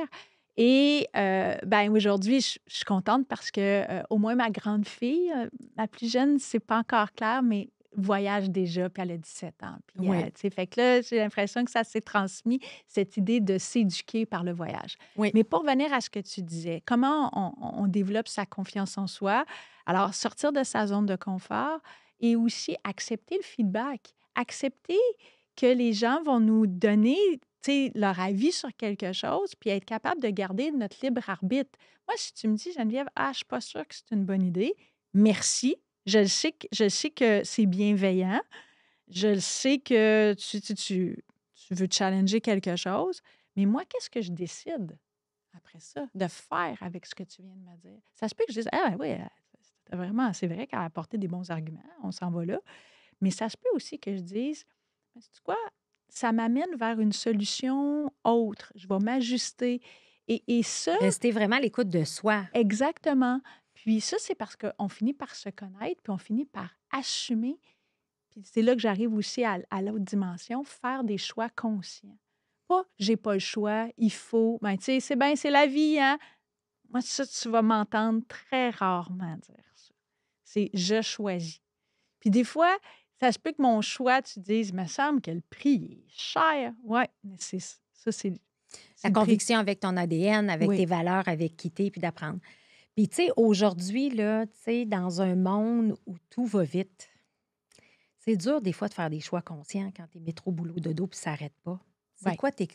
Et aujourd'hui, je suis contente parce que au moins ma grande fille, ma plus jeune, c'est pas encore clair, mais voyage déjà, puis elle a 17 ans. Puis, Oui. fait que là, j'ai l'impression que ça s'est transmis, cette idée de s'éduquer par le voyage. Oui. Mais pour revenir à ce que tu disais, comment on développe sa confiance en soi? Alors, sortir de sa zone de confort et aussi accepter le feedback. Accepter que les gens vont nous donner leur avis sur quelque chose, puis être capable de garder notre libre arbitre. Moi, si tu me dis, Geneviève, je ne suis pas sûre que c'est une bonne idée, merci. Je sais que c'est bienveillant. Je le sais que tu veux challenger quelque chose. Mais moi, qu'est-ce que je décide après ça de faire avec ce que tu viens de me dire? Ça se peut que je dise, oui, c'est vrai qu'elle a apporté des bons arguments, on s'en va là. Mais ça se peut aussi que je dise, sais-tu quoi? Ça m'amène vers une solution autre. Je vais m'ajuster. Et ça, Rester vraiment à l'écoute de soi. exactement. Puis ça, c'est parce qu'on finit par se connaître, puis on finit par assumer. Puis c'est là que j'arrive aussi à l'autre dimension, faire des choix conscients. Pas j'ai pas le choix, il faut. Ben, tu sais, c'est bien, c'est la vie, hein? Moi, ça, tu vas m'entendre très rarement dire ça. C'est je choisis. Puis des fois, ça se peut que mon choix, tu dises, me semble que le prix est cher. Oui, mais c'est ça, c'est La le prix. conviction avec ton ADN, avec Oui. tes valeurs, avec qui t'es, puis d'apprendre. Puis, tu sais, aujourd'hui, là, tu sais, dans un monde où tout va vite, c'est dur des fois de faire des choix conscients quand t'es métro, boulot, dodo, puis ça s'arrête pas. C'est Ouais. quoi tes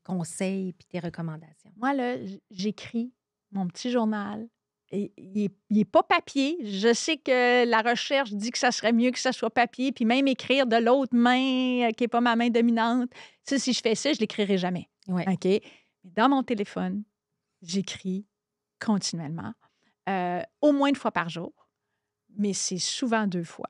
conseils puis tes recommandations? Moi, là, j'écris mon petit journal. Et il est pas papier. Je sais que la recherche dit que ça serait mieux que ça soit papier, puis même écrire de l'autre main, qui n'est pas ma main dominante. Ça, si je fais ça, je l'écrirai jamais. Oui. OK? Mais dans mon téléphone, j'écris continuellement, au moins une fois par jour, mais c'est souvent 2 fois.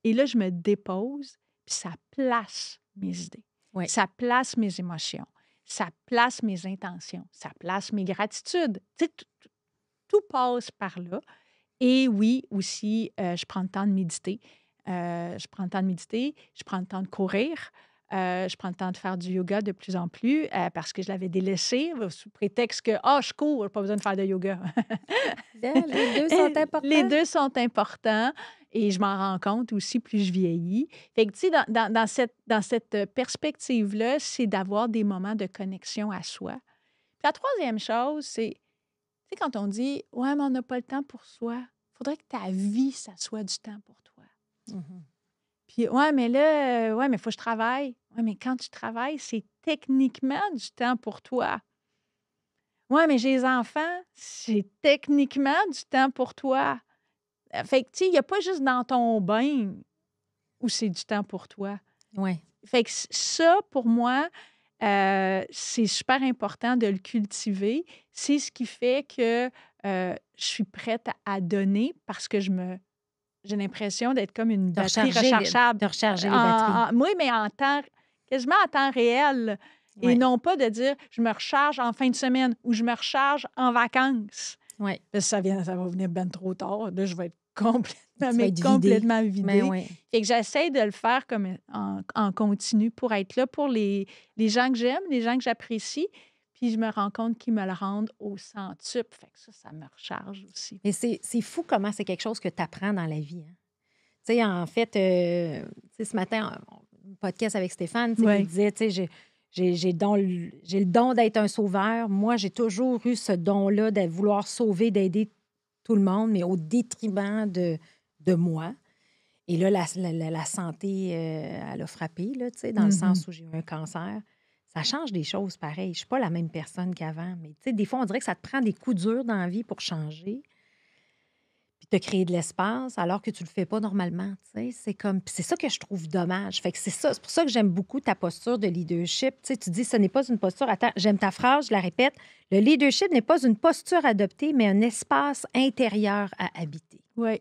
Et là, je me dépose, puis ça place mes idées. Oui. Ça place mes émotions. Ça place mes intentions. Ça place mes gratitudes. Tu sais, tout passe par là. Et oui, aussi, je prends le temps de méditer. Je prends le temps de méditer. Je prends le temps de courir. Je prends le temps de faire du yoga de plus en plus parce que je l'avais délaissé sous prétexte que je cours, pas besoin de faire de yoga. Les deux sont importants. Les deux sont importants et je m'en rends compte aussi plus je vieillis. Fait que, tu sais, dans cette perspective-là, c'est d'avoir des moments de connexion à soi. Puis la troisième chose, c'est, tu sais, quand on dit « Ouais, mais on n'a pas le temps pour soi », il faudrait que ta vie, ça soit du temps pour toi. Mhm. Puis, ouais, mais là, ouais, mais il faut que je travaille. Ouais, mais quand tu travailles, c'est techniquement du temps pour toi. Ouais, mais j'ai les enfants, c'est techniquement du temps pour toi. Fait que, tu sais, il n'y a pas juste dans ton bain où c'est du temps pour toi. Oui. Fait que ça, pour moi, c'est super important de le cultiver. C'est ce qui fait que je suis prête à donner parce que j'ai l'impression d'être comme une batterie rechargeable. De recharger les batteries. Oui, mais quasiment en temps réel. Et Ouais. non pas de dire je me recharge en fin de semaine ou je me recharge en vacances. Oui. Parce que ça va venir bien trop tard. Là, je vais être Tu vas complètement être vidée. Mais oui. Fait que j'essaie de le faire comme en continu pour être là pour les gens que j'aime, les gens que j'apprécie. Puis je me rends compte qu'ils me le rendent au centuple. Fait que ça me recharge aussi. Mais c'est fou comment c'est quelque chose que tu apprends dans la vie. Hein? Tu sais, en fait, tu sais, ce matin, un podcast avec Stéphane, tu sais, Ouais. il disait, tu sais, j'ai le don d'être un sauveur. Moi, j'ai toujours eu ce don-là de vouloir sauver, d'aider tout le monde, mais au détriment de moi. Et là, la santé, elle a frappé, là, tu sais, dans le sens où j'ai eu un cancer. Ça change des choses pareil. Je ne suis pas la même personne qu'avant, mais tu sais, des fois, on dirait que ça te prend des coups durs dans la vie pour changer. Puis te créer de l'espace alors que tu le fais pas normalement. Tu sais. C'est comme, puis c'est ça que je trouve dommage. Fait que c'est ça, c'est pour ça que j'aime beaucoup ta posture de leadership. Tu sais, tu dis, ce n'est pas une posture. Attends, j'aime ta phrase, je la répète. Le leadership n'est pas une posture adoptée, mais un espace intérieur à habiter. Oui,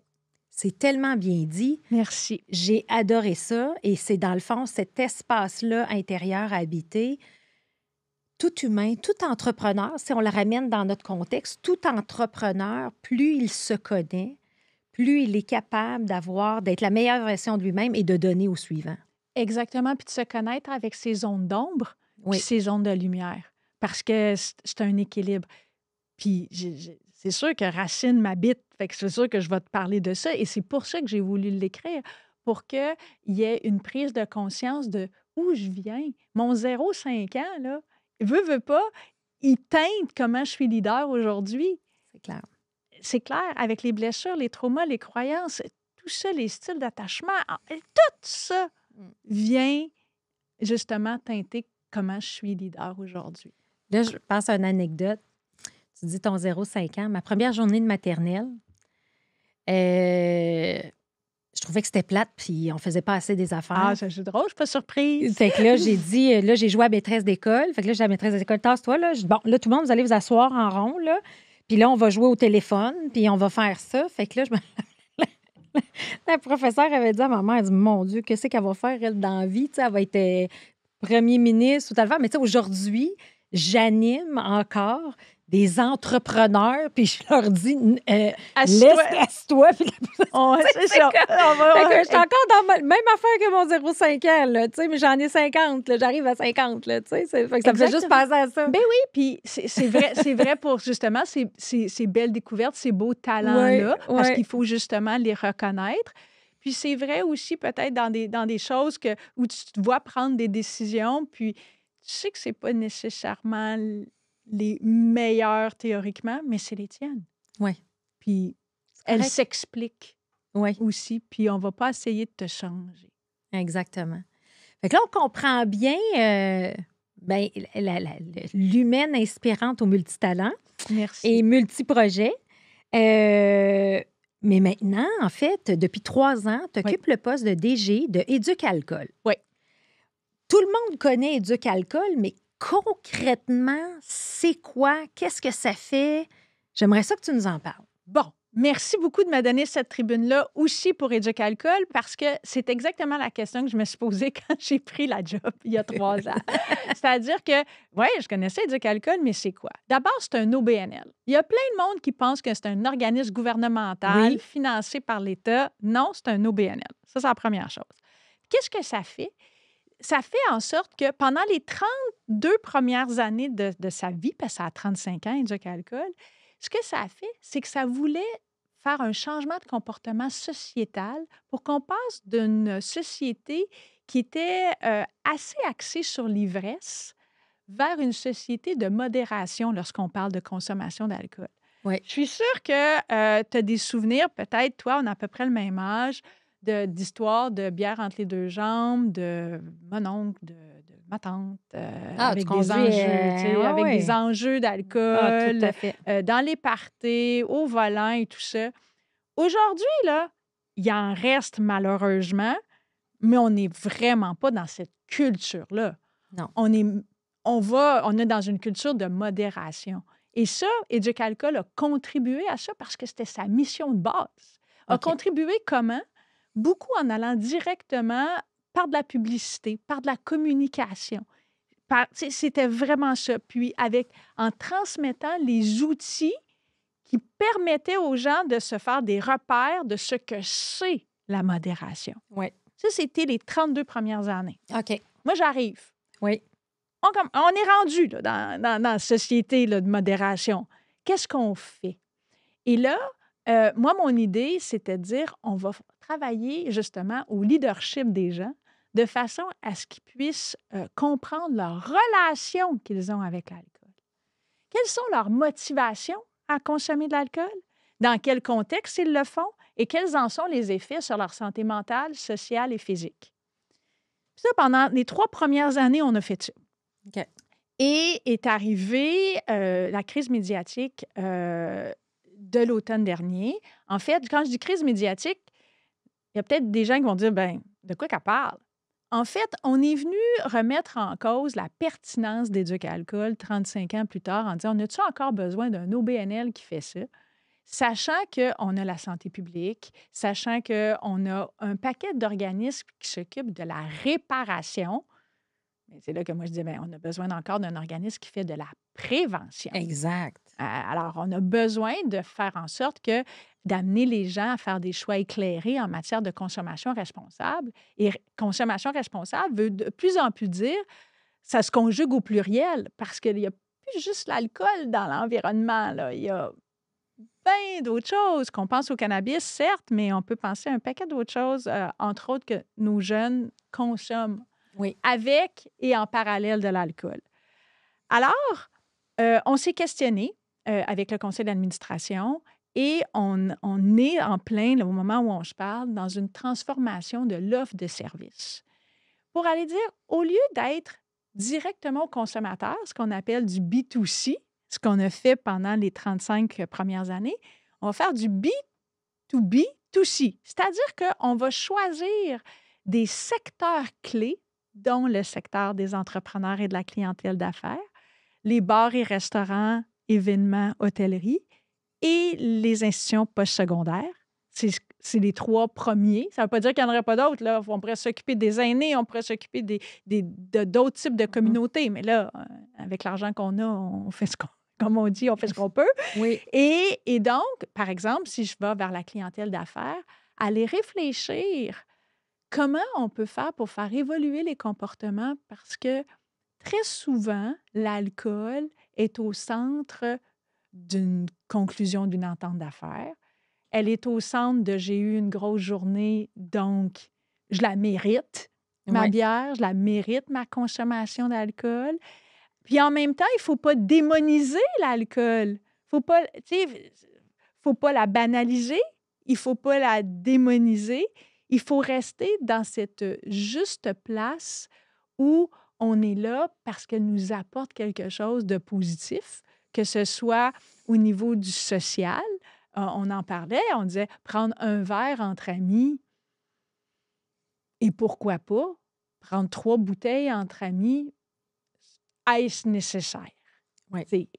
C'est tellement bien dit. merci. J'ai adoré ça. Et c'est dans le fond cet espace-là intérieur à habiter. Tout humain, tout entrepreneur, si on le ramène dans notre contexte, tout entrepreneur, plus il se connaît, plus il est capable d'être la meilleure version de lui-même et de donner au suivant. Exactement, puis de se connaître avec ses zones d'ombre puis Oui, ses zones de lumière, parce que c'est un équilibre. Puis c'est sûr que Racine m'habite, fait que c'est sûr que je vais te parler de ça, et c'est pour ça que j'ai voulu l'écrire, pour qu'il y ait une prise de conscience de où je viens. Mon 0,5 ans, là, veut pas, il teinte comment je suis leader aujourd'hui. c'est clair. C'est clair, avec les blessures, les traumas, les croyances, tout ça, les styles d'attachement, tout ça vient justement teinter comment je suis leader aujourd'hui. Là, je pense à une anecdote. Tu dis ton 0,5 ans. Ma première journée de maternelle, je trouvais que c'était plate, puis on faisait pas assez des affaires. Ah, ça, c'est drôle, je suis pas surprise. Fait que là, j'ai dit, là, j'ai joué à maîtresse d'école. Fait que là, j'ai dit à la maîtresse d'école, tasse-toi, là. Je dis, bon, là, tout le monde, vous allez vous asseoir en rond, là. Puis là, on va jouer au téléphone, puis on va faire ça. Fait que là, la professeure avait dit à ma mère, elle dit, mon Dieu, qu'est-ce qu'elle va faire, elle, dans la vie? Tu sais, elle va être premier ministre ou tal. Mais tu sais, aujourd'hui, j'anime encore des entrepreneurs, puis je leur dis, Assis-toi. laisse-toi. Puis C'est ça. fait que je suis encore dans la même affaire que mon 0,5 ans, là, tu sais, mais j'en ai 50, là, j'arrive à 50, là, tu sais. Fait que ça me fait juste Exactement. penser à ça. Ben oui, puis c'est vrai pour justement ces belles découvertes, ces beaux talents-là, Ouais, parce ouais. qu'il faut justement les reconnaître. Puis c'est vrai aussi peut-être dans des choses où tu te vois prendre des décisions, puis tu sais que c'est pas nécessairement les meilleures théoriquement, mais c'est les tiennes. Ouais. Puis C'est elles correct. s'expliquent Oui, aussi, puis on va pas essayer de te changer. exactement. Fait que là, on comprend bien ben, l'humaine inspirante au multitalent Merci. et multiprojet. Mais maintenant, en fait, depuis 3 ans, tu occupes le poste de DG de Éduc-Alcool. Oui. Tout le monde connaît Éduc-Alcool, mais concrètement, c'est quoi? Qu'est-ce que ça fait? J'aimerais ça que tu nous en parles. Bon, merci beaucoup de me donner cette tribune-là aussi pour Éduc-Alcool, parce que c'est exactement la question que je me suis posée quand j'ai pris la job il y a 3 ans. C'est-à-dire que, oui, je connaissais Éduc-Alcool, mais c'est quoi? D'abord, c'est un OBNL. Il y a plein de monde qui pense que c'est un organisme gouvernemental Oui. financé par l'État. Non, c'est un OBNL. Ça, c'est la première chose. Qu'est-ce que ça fait? Ça fait en sorte que pendant les 32 premières années de sa vie, parce que ça a 35 ans, Éduc-Alcool, ce que ça a fait, c'est que ça voulait faire un changement de comportement sociétal pour qu'on passe d'une société qui était assez axée sur l'ivresse vers une société de modération lorsqu'on parle de consommation d'alcool. Oui. Je suis sûre que tu as des souvenirs, peut-être, toi, on a à peu près le même âge, d'histoires de bière entre les deux jambes, de mon oncle, de ma tante, avec des enjeux, tu sais, ouais, avec ouais. des enjeux Ah, d'alcool, tout à fait. dans les parties, au volant et tout ça. Aujourd'hui, là, il en reste malheureusement, mais on n'est vraiment pas dans cette culture-là. Non. On est dans une culture de modération. Et ça, Éduc-Alcool a contribué à ça parce que c'était sa mission de base. A OK. contribué comment? Beaucoup en allant directement par de la publicité, par de la communication. C'était vraiment ça. Puis en transmettant les outils qui permettaient aux gens de se faire des repères de ce que c'est la modération. Oui. Ça, c'était les 32 premières années. OK. Moi, j'arrive. Oui. On est rendu là, dans la société là, de modération. Qu'est-ce qu'on fait? Et là, moi, mon idée, c'était de dire, on va travailler justement au leadership des gens de façon à ce qu'ils puissent comprendre leur relation qu'ils ont avec l'alcool. Quelles sont leurs motivations à consommer de l'alcool? Dans quel contexte ils le font? Et quels en sont les effets sur leur santé mentale, sociale et physique? Puis ça, pendant les 3 premières années, on a fait ça. OK. Et est arrivée la crise médiatique de l'automne dernier. En fait, quand je dis crise médiatique, il y a peut-être des gens qui vont dire, ben, de quoi qu'elle parle? En fait, on est venu remettre en cause la pertinence d'Éduc-Alcool 35 ans plus tard en disant, on a-tu encore besoin d'un OBNL qui fait ça? Sachant qu'on a la santé publique, sachant qu'on a un paquet d'organismes qui s'occupent de la réparation, mais c'est là que moi je dis, bien, on a besoin encore d'un organisme qui fait de la prévention. Exact. Alors, on a besoin de faire en sorte que d'amener les gens à faire des choix éclairés en matière de consommation responsable. Et consommation responsable veut de plus en plus dire, ça se conjugue au pluriel, parce qu'il n'y a plus juste l'alcool dans l'environnement, là. Il y a bien d'autres choses. Qu'on pense au cannabis, certes, mais on peut penser à un paquet d'autres choses, entre autres que nos jeunes consomment Oui. avec et en parallèle de l'alcool. Alors, on s'est questionné avec le conseil d'administration et on est en plein, là, au moment où on se parle, dans une transformation de l'offre de services. Pour aller dire, au lieu d'être directement au consommateur, ce qu'on appelle du B2C, ce qu'on a fait pendant les 35 premières années, on va faire du B2B2C. C'est-à-dire qu'on va choisir des secteurs clés, dont le secteur des entrepreneurs et de la clientèle d'affaires, les bars et restaurants, événements, hôtellerie et les institutions postsecondaires. C'est les 3 premiers. Ça ne veut pas dire qu'il n'y en aurait pas d'autres, là. On pourrait s'occuper des aînés, on pourrait s'occuper d'autres types de communautés. Mais là, avec l'argent qu'on a, on fait comme on dit, on fait ce qu'on peut. Oui. Et donc, par exemple, si je vais vers la clientèle d'affaires, aller réfléchir comment on peut faire pour faire évoluer les comportements parce que très souvent, l'alcool est au centre d'une conclusion d'une entente d'affaires. Elle est au centre de j'ai eu une grosse journée, donc je la mérite, ma Ouais. bière, je la mérite, ma consommation d'alcool. Puis en même temps, il ne faut pas démoniser l'alcool. Faut pas, tu sais, faut pas la banaliser, il ne faut pas la démoniser. Il faut rester dans cette juste place où on est là parce qu'elle nous apporte quelque chose de positif, que ce soit au niveau du social. On en parlait, on disait prendre un verre entre amis. Et pourquoi pas prendre 3 bouteilles entre amis? Est-ce nécessaire? Oui. C'est-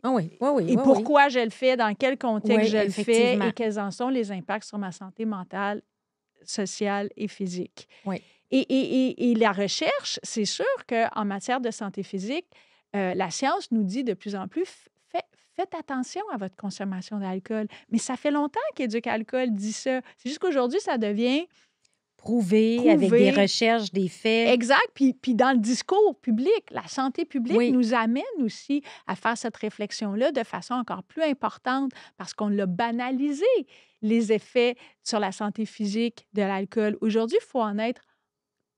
Ah oui, oui, oui, Et oui, pourquoi je le fais, dans quel contexte Oui, je le fais effectivement. et quels en sont les impacts sur ma santé mentale, sociale et physique. Oui. Et la recherche, c'est sûr qu'en matière de santé physique, la science nous dit de plus en plus, faites attention à votre consommation d'alcool. Mais ça fait longtemps qu'Éduc-Alcool dit ça. C'est juste qu'aujourd'hui, ça devient Prouvé avec des prouvé. recherches, des faits. Exact. Puis dans le discours public, la santé publique Oui. nous amène aussi à faire cette réflexion-là de façon encore plus importante parce qu'on l'a banalisé, les effets sur la santé physique de l'alcool. Aujourd'hui, il faut en être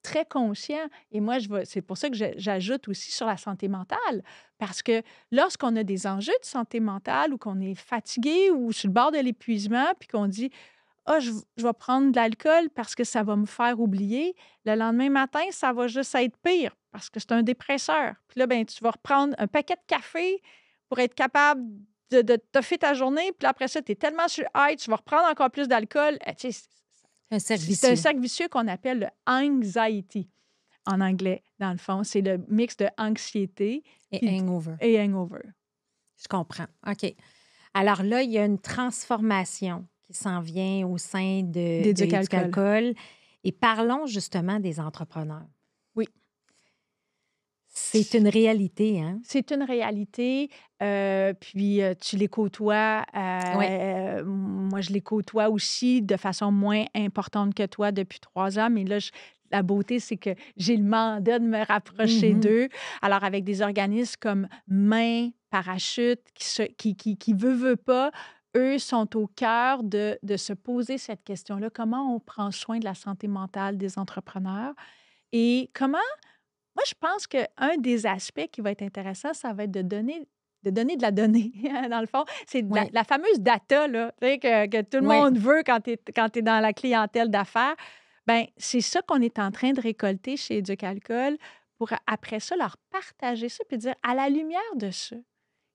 très conscient. Et moi, c'est pour ça que j'ajoute aussi sur la santé mentale. Parce que lorsqu'on a des enjeux de santé mentale ou qu'on est fatigué ou sur le bord de l'épuisement, puis qu'on dit ah, je vais prendre de l'alcool parce que ça va me faire oublier. Le lendemain matin, ça va juste être pire parce que c'est un dépresseur. Puis là, ben, tu vas reprendre un paquet de café pour être capable de toffer ta journée. Puis là, après ça, tu es tellement sur high, tu vas reprendre encore plus d'alcool. Tu sais, Un cercle c'est un vicieux. cercle vicieux qu'on appelle le anxiety en anglais, dans le fond. C'est le mix de anxiété Et hangover. et hangover. Je comprends. OK. Alors là, il y a une transformation qui s'en vient au sein de D'Éduc-Alcool. Éduc-Alcool. Et parlons justement des entrepreneurs. Oui. C'est une réalité, hein? C'est une réalité. Puis tu les côtoies. Moi, je les côtoie aussi de façon moins importante que toi depuis 3 ans. Mais là, la beauté, c'est que j'ai le mandat de me rapprocher Mhm. d'eux. Alors, avec des organismes comme Main, Parachute, qui veut pas, eux sont au cœur de se poser cette question-là. Comment on prend soin de la santé mentale des entrepreneurs? Et comment moi, je pense qu'un des aspects qui va être intéressant, ça va être de donner de la donnée, dans le fond. C'est Oui. la fameuse data là, tu sais, que tout le Oui. monde veut quand tu es dans la clientèle d'affaires. Bien, c'est ça qu'on est en train de récolter chez Éduc-Alcool pour après ça leur partager ça puis dire à la lumière de ça,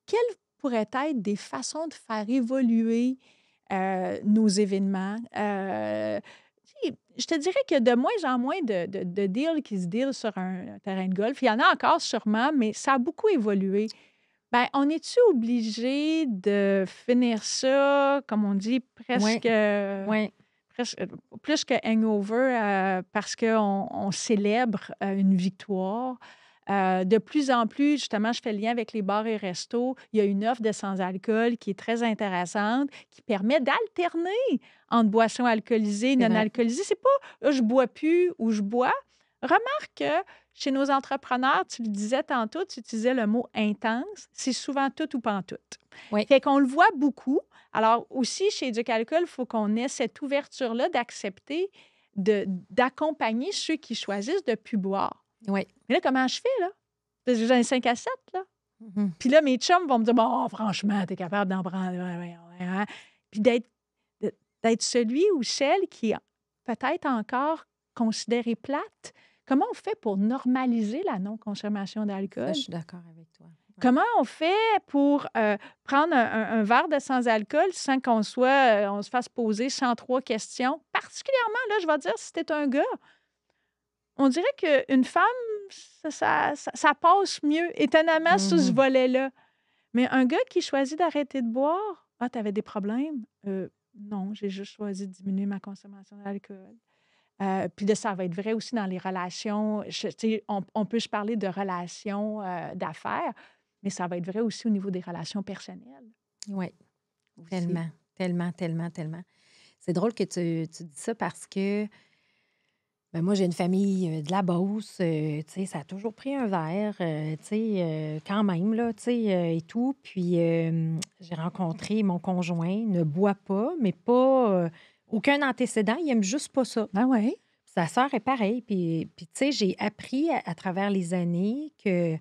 quel pourraient être des façons de faire évoluer nos événements. Je te dirais que de moins en moins de deals qui se dealent sur un terrain de golf. Il y en a encore sûrement, mais ça a beaucoup évolué. Ben, on est-tu obligé de finir ça, comme on dit, Oui, oui. plus que hangover, parce qu'on célèbre une victoire? De plus en plus, justement, je fais le lien avec les bars et restos. Il y a une offre de sans-alcool qui est très intéressante, qui permet d'alterner entre boissons alcoolisées et C'est non vrai. alcoolisées. C'est pas je bois plus ou je bois. Remarque que chez nos entrepreneurs, tu le disais tantôt, tu utilisais le mot intense. C'est souvent tout ou pantoute. Oui, Fait qu'on le voit beaucoup. Alors aussi, chez Éducalcool, il faut qu'on ait cette ouverture-là d'accepter d'accompagner ceux qui choisissent de ne plus boire. oui. Mais là, comment je fais, là? Parce que j'ai un 5 à 7, là. Mhm. Puis là, mes chums vont me dire, bon, franchement, t'es capable d'en prendre. Ouais. Puis d'être celui ou celle qui est peut-être encore considéré plate. Comment on fait pour normaliser la non-consommation Ça, d'alcool? je suis d'accord avec toi. Ouais. Comment on fait pour prendre un verre de sans-alcool sans qu'on on se fasse poser 103 questions? Particulièrement, là, je vais dire, si t'es un gars, on dirait qu'une femme, ça passe mieux, étonnamment, sur ce Mhm. volet-là. Mais un gars qui choisit d'arrêter de boire, ah, t'avais des problèmes? Non, j'ai juste choisi de diminuer ma consommation d'alcool. Puis là, ça va être vrai aussi dans les relations. Tu sais, on peut se parler de relations d'affaires, mais ça va être vrai aussi au niveau des relations personnelles Oui, aussi. tellement, tellement, tellement, tellement. C'est drôle que tu dis ça parce que ben moi, j'ai une famille de la Beauce. Tu sais, ça a toujours pris un verre, tu sais, quand même, là, tu sais, et tout. Puis, j'ai rencontré mon conjoint, ne boit pas, mais pas aucun antécédent. Il aime juste pas ça. Ah oui? Sa sœur est pareil. Puis tu sais, j'ai appris à travers les années que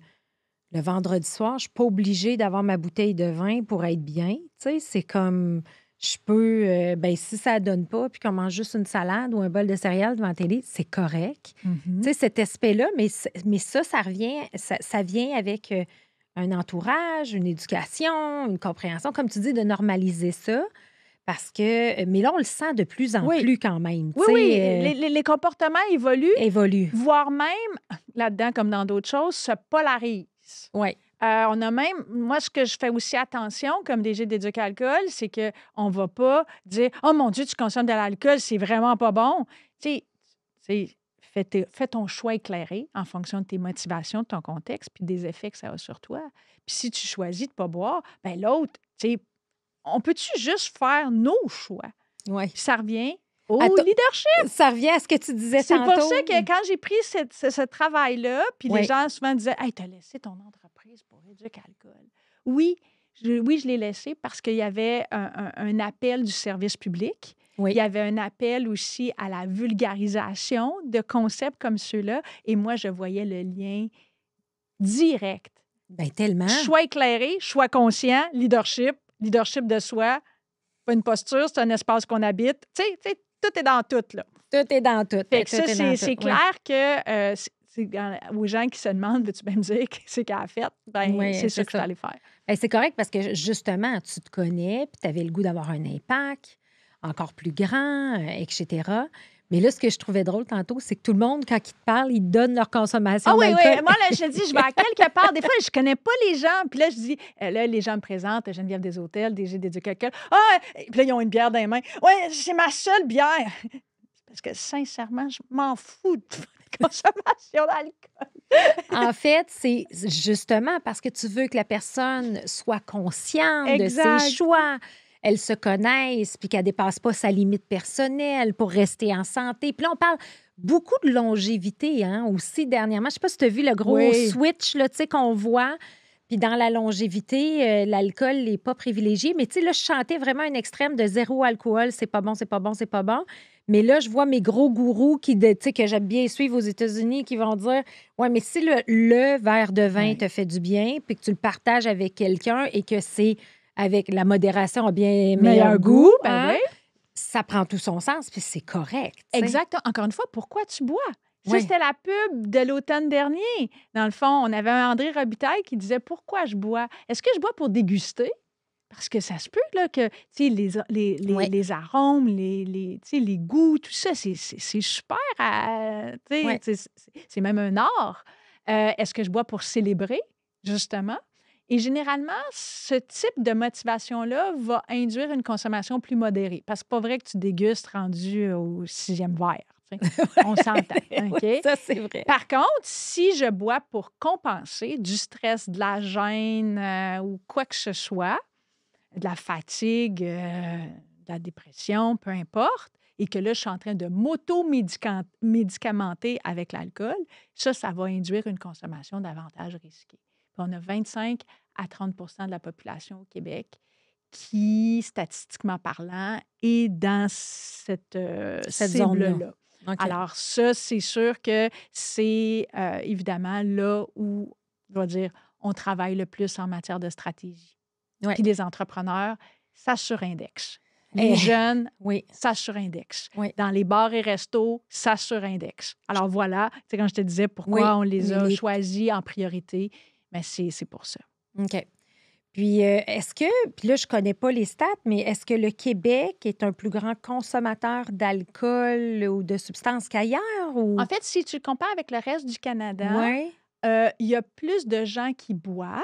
le vendredi soir, je ne suis pas obligée d'avoir ma bouteille de vin pour être bien. Tu sais, c'est comme, je peux, ben si ça ne donne pas, puis qu'on mange juste une salade ou un bol de céréales devant la télé, c'est correct. Tu sais, cet aspect-là, mais ça revient, ça vient avec un entourage, une éducation, une compréhension, comme tu dis, de normaliser ça. Parce que, mais là, on le sent de plus en Oui. plus quand même. Oui, tu oui, sais, les comportements évoluent, évolue. voire même, là-dedans, comme dans d'autres choses, se polarisent. Oui, On a même, moi, ce que je fais aussi attention comme DG d'Éducalcool, c'est qu'on ne va pas dire oh mon Dieu, tu consommes de l'alcool, c'est vraiment pas bon. Tu sais, fais ton choix éclairé en fonction de tes motivations, de ton contexte, puis des effets que ça a sur toi. Puis si tu choisis de ne pas boire, ben l'autre, tu sais, on peut-tu juste faire nos choix? oui. Puis ça revient au Attends, leadership. ça revient à ce que tu disais C'est tantôt. pour ça que quand j'ai pris ce travail-là, puis les Oui. gens souvent disaient Hey, t'as laissé ton entreprise pour Éducalcool. Oui, je l'ai laissé parce qu'il y avait un appel du service public. Oui. Il y avait un appel aussi à la vulgarisation de concepts comme ceux-là. Et moi, je voyais le lien direct. Bien, tellement. Choix éclairé, choix conscient, leadership de soi. Pas une posture, c'est un espace qu'on habite. Tu sais, tout est dans tout, là. Tout est dans tout. Fait que Tout ça, est dans c'est tout. clair que aux gens qui se demandent, veux-tu bien me dire qu'est-ce qu'elle a fait? Ben, Oui, c'est ça c'est que je suis allée faire. Bien, c'est correct parce que justement, tu te connais, puis tu avais le goût d'avoir un impact encore plus grand, etc. Mais là, ce que je trouvais drôle tantôt, c'est que tout le monde, quand ils te parlent, ils te donnent leur consommation Ah oui, d'alcool. oui. Moi, là, je dis, je vais à quelque part. Des fois, je connais pas les gens. Puis là, je dis, là, les gens me présentent, Geneviève des Hôtels, DG d'Éducalcool. Ah, puis là, ils ont une bière dans les mains. Oui, c'est ma seule bière. Parce que, sincèrement, je m'en fous de la consommation d'alcool. En fait, c'est justement parce que tu veux que la personne soit consciente Exact. de ses choix, elle se connaisse, puis qu'elle ne dépasse pas sa limite personnelle pour rester en santé. Puis là, on parle beaucoup de longévité aussi dernièrement. Je ne sais pas si tu as vu le gros Oui. switch là, qu'on voit. Puis dans la longévité, l'alcool n'est pas privilégié. Mais tu sais, là, je chantais vraiment un extrême de zéro alcool. C'est pas bon, c'est pas bon, c'est pas bon. Mais là, je vois mes gros gourous que j'aime bien suivre aux États-Unis qui vont dire ouais, mais si le verre de vin te fait du bien, puis que tu le partages avec quelqu'un et que c'est avec la modération a bien meilleur goût, ben oui. ça prend tout son sens, puis c'est correct. T'sais. Exact. Encore une fois, pourquoi tu bois? Ça, Oui. c'était la pub de l'automne dernier. Dans le fond, on avait un André Robitaille qui disait pourquoi je bois. Est-ce que je bois pour déguster? Parce que ça se peut là, que tu sais, Oui. les arômes, tu sais, les goûts, tout ça, c'est super. Tu sais, Oui. c'est même un art. Est-ce que je bois pour célébrer, justement? Et généralement, ce type de motivation-là va induire une consommation plus modérée. Parce que c'est pas vrai que tu dégustes rendu au 6e verre. Tu sais. On s'entend. Oui, OK? ça, c'est vrai. Par contre, si je bois pour compenser du stress, de la gêne ou quoi que ce soit, de la fatigue, de la dépression, peu importe, et que là, je suis en train de m'auto-médicamenter avec l'alcool, ça va induire une consommation davantage risquée. Puis on a 25 à 30 de la population au Québec qui, statistiquement parlant, est dans cette Cette zone-là. cible-là. OK. Alors ça, c'est sûr que c'est évidemment là où, je vais dire, on travaille le plus en matière de stratégie. Oui. Puis les entrepreneurs, ça surindexe. Les jeunes, Oui. ça surindexe. Oui. Dans les bars et restos, ça surindexe. Alors voilà, tu sais, quand je te disais pourquoi Oui, on les a les- choisis en priorité, mais c'est pour ça. OK. Puis, est-ce que, puis là, je connais pas les stats, mais est-ce que le Québec est un plus grand consommateur d'alcool ou de substances qu'ailleurs? Ou... En fait, si tu le compares avec le reste du Canada, Oui. il y a plus de gens qui boivent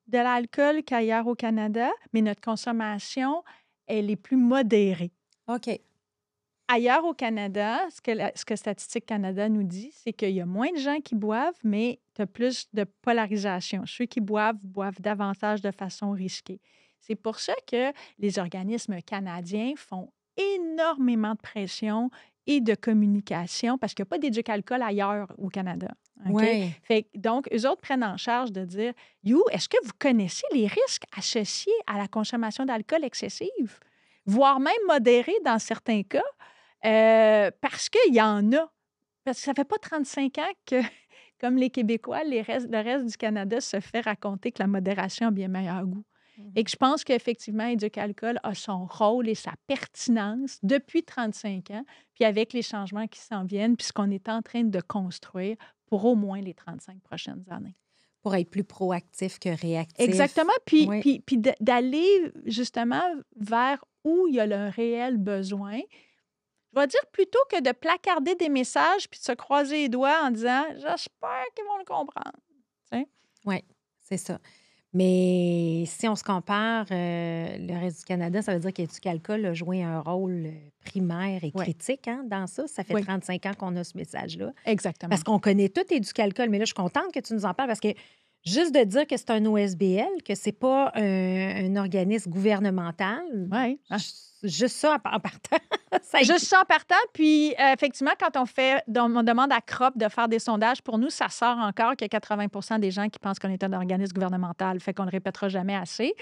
de l'alcool qu'ailleurs au Canada, mais notre consommation, elle est plus modérée. OK. Ailleurs au Canada, ce que Statistique Canada nous dit, c'est qu'il y a moins de gens qui boivent, mais tu as plus de polarisation. Ceux qui boivent, boivent davantage de façon risquée. C'est pour ça que les organismes canadiens font énormément de pression et de communication parce qu'il n'y a pas d'éduc-alcool ailleurs au Canada. OK? Oui. Donc, eux autres prennent en charge de dire, You, est-ce que vous connaissez les risques associés à la consommation d'alcool excessive, voire même modérée dans certains cas? Parce qu'il y en a. Parce que ça fait pas 35 ans que, comme les Québécois, le reste du Canada se fait raconter que la modération a bien meilleur goût. Et que je pense qu'effectivement, Éduc-Alcool a son rôle et sa pertinence depuis 35 ans, puis avec les changements qui s'en viennent, puis ce qu'on est en train de construire pour au moins les 35 prochaines années. Pour être plus proactif que réactif. Exactement. Puis, Oui. puis d'aller justement vers où il y a le réel besoin. Je vais dire plutôt que de placarder des messages puis de se croiser les doigts en disant j'espère qu'ils vont le comprendre. Tu sais? Oui, c'est ça. Mais si on se compare, le reste du Canada, ça veut dire qu'Éduc-Alcool a joué un rôle primaire et Ouais. critique dans ça. Ça fait Oui. 35 ans qu'on a ce message-là. Exactement. Parce qu'on connaît tout Éduc-Alcool, mais là, je suis contente que tu nous en parles parce que juste de dire que c'est un OSBL, que c'est pas un organisme gouvernemental, Oui. juste ça en partant. ça Juste ça en partant. Puis, effectivement, quand on demande à CROP de faire des sondages, pour nous, ça sort encore qu'il y a 80 des gens qui pensent qu'on est un organisme gouvernemental. Fait qu'on ne le répétera jamais assez.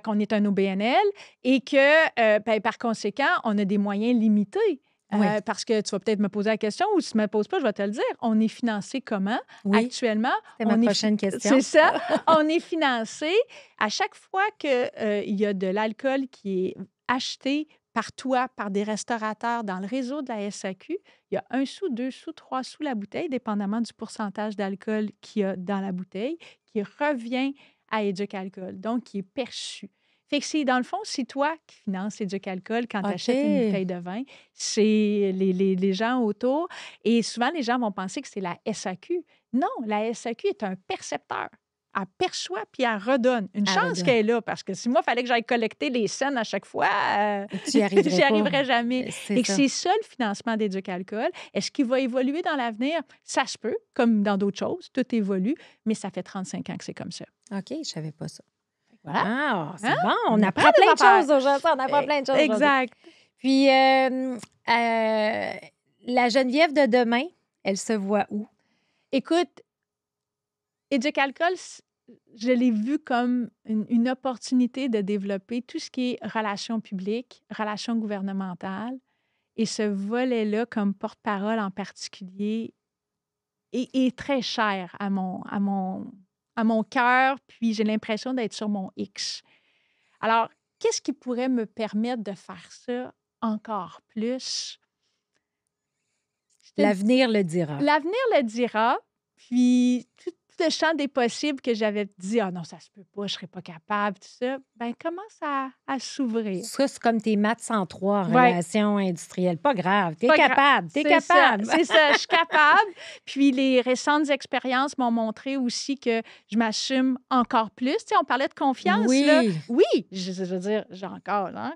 Qu'on est un OBNL et que, par conséquent, on a des moyens limités. Oui. Parce que tu vas peut-être me poser la question ou si tu ne me poses pas, je vais te le dire. On est financé comment Oui. actuellement? C'était ma prochaine question. C'est ça. On est financé à chaque fois qu'il y a de l'alcool qui est acheté par toi, par des restaurateurs dans le réseau de la SAQ, il y a 1 sou, 2 sous, 3 sous la bouteille, dépendamment du pourcentage d'alcool qu'il y a dans la bouteille, qui revient à Éduc-Alcool, donc qui est perçu. Fait que dans le fond, c'est toi qui finances Éduc-Alcool quand tu achètes une bouteille de vin. C'est les gens autour. Et souvent, les gens vont penser que c'est la SAQ. Non, la SAQ est un percepteur. Elle perçoit puis elle redonne. Une chance qu'elle est là, parce que si moi, il fallait que j'aille collecter les scènes à chaque fois, Tu n'y arriverais j'y pas. arriverais jamais. C'est ça. C'est ça le financement d'Éduc-Alcool. Est-ce qu'il va évoluer dans l'avenir? Ça se peut, comme dans d'autres choses, tout évolue, mais ça fait 35 ans que c'est comme ça. OK, je ne savais pas ça. Voilà. Ah, c'est Hein? bon. On On apprend apprend plein des de affaires. choses aujourd'hui. On apprend plein de choses aujourd'hui. Exact. Puis, la Geneviève de demain, elle se voit où? Écoute, Éduc-Alcool, je l'ai vu comme une opportunité de développer tout ce qui est relations publiques, relations gouvernementales. Et ce volet-là, comme porte-parole en particulier, est très cher à mon cœur, puis j'ai l'impression d'être sur mon X. Alors, qu'est-ce qui pourrait me permettre de faire ça encore plus? L'avenir le dira. L'avenir le dira. Puis, tout le champ des possibles que j'avais dit, ah non, ça se peut pas, je serais pas capable, tout ça, ben commence à s'ouvrir. Ça, c'est comme tes maths 103 en Ouais. relations industrielles. Pas grave, t'es Pas capable, t'es C'est capable. ça, c'est ça, je suis capable. Puis les récentes expériences m'ont montré aussi que je m'assume encore plus. Tu sais, on parlait de confiance, Oui. là. Oui, je veux dire, j'ai encore, non,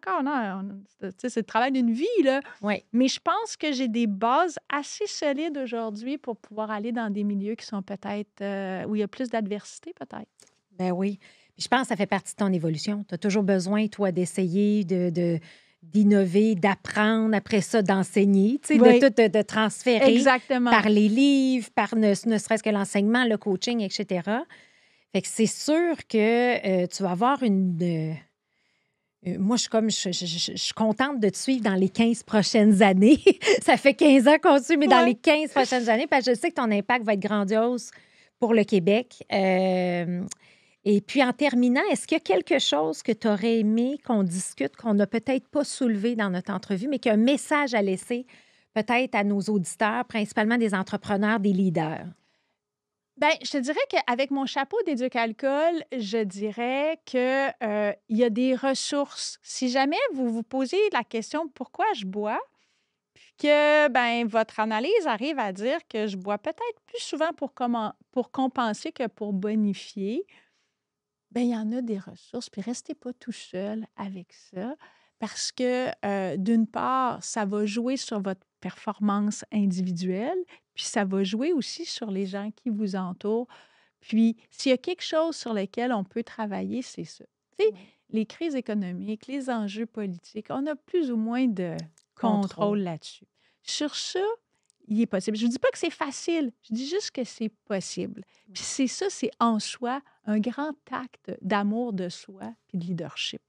tu sais, c'est le travail d'une vie, là. Oui. Mais je pense que j'ai des bases assez solides aujourd'hui pour pouvoir aller dans des milieux qui sont peut-être, où il y a plus d'adversité, peut-être. Ben oui. Puis je pense que ça fait partie de ton évolution. Tu as toujours besoin, toi, d'essayer d'innover, d'apprendre, après ça, d'enseigner, tu sais, Oui. de transférer Exactement. par les livres, par ne serait-ce que l'enseignement, le coaching, etc. Fait que c'est sûr que tu vas avoir moi, je suis contente de te suivre dans les 15 prochaines années. Ça fait 15 ans qu'on te suit, mais dans Ouais. les 15 prochaines années, parce que je sais que ton impact va être grandiose pour le Québec. Et puis, en terminant, est-ce qu'il y a quelque chose que tu aurais aimé qu'on discute, qu'on n'a peut-être pas soulevé dans notre entrevue, mais qu'il y a un message à laisser peut-être à nos auditeurs, principalement des entrepreneurs, des leaders? Bien, je te dirais qu'avec mon chapeau d'éduc-alcool, je dirais que, il y a des ressources. Si jamais vous vous posez la question: «Pourquoi je bois?» puis que, ben, votre analyse arrive à dire que je bois peut-être plus souvent pour compenser que pour bonifier, bien, il y en a des ressources, puis restez pas tout seul avec ça parce que, d'une part, ça va jouer sur votre performance individuelle, puis ça va jouer aussi sur les gens qui vous entourent. Puis, s'il y a quelque chose sur lequel on peut travailler, c'est ça. Tu sais, les crises économiques, les enjeux politiques, on a plus ou moins de contrôle là-dessus. Sur ça, il est possible. Je ne vous dis pas que c'est facile, je dis juste que c'est possible. Puis c'est ça, c'est en soi un grand acte d'amour de soi puis de leadership.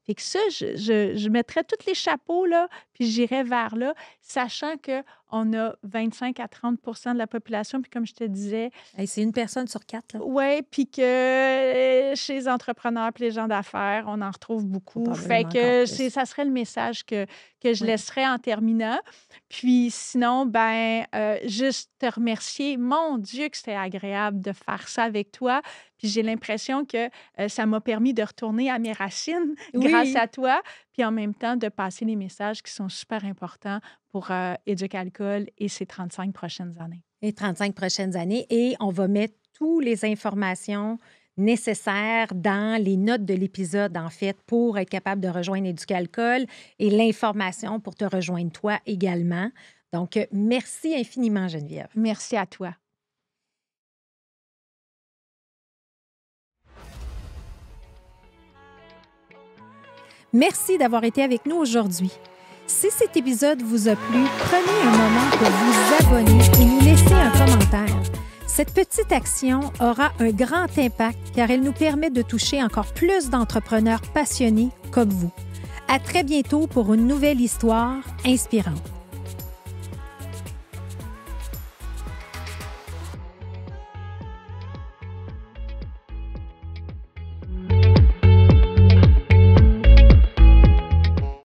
Fait que ça, je mettrais tous les chapeaux, là, puis j'irais vers là, sachant qu'on a 25 à 30 de la population, puis comme je te disais, Hey, c'est une personne sur 4, là. oui, puis que chez les entrepreneurs puis les gens d'affaires, on en retrouve beaucoup. Fait Probablement que encore plus. ça serait le message que je Oui. laisserais en terminant. Puis sinon, ben juste te remercier. Mon Dieu, que c'était agréable de faire ça avec toi. Puis j'ai l'impression que ça m'a permis de retourner à mes racines grâce Oui. à toi. Puis en même temps, de passer les messages qui sont super importants pour Éduc-Alcool et ses 35 prochaines années. Les 35 prochaines années. Et on va mettre toutes les informations nécessaires dans les notes de l'épisode, en fait, pour être capable de rejoindre Éduc-Alcool et l'information pour te rejoindre toi également. Donc, merci infiniment, Geneviève. Merci à toi. Merci d'avoir été avec nous aujourd'hui. Si cet épisode vous a plu, prenez un moment pour vous abonner et nous laisser un commentaire. Cette petite action aura un grand impact car elle nous permet de toucher encore plus d'entrepreneurs passionnés comme vous. À très bientôt pour une nouvelle histoire inspirante.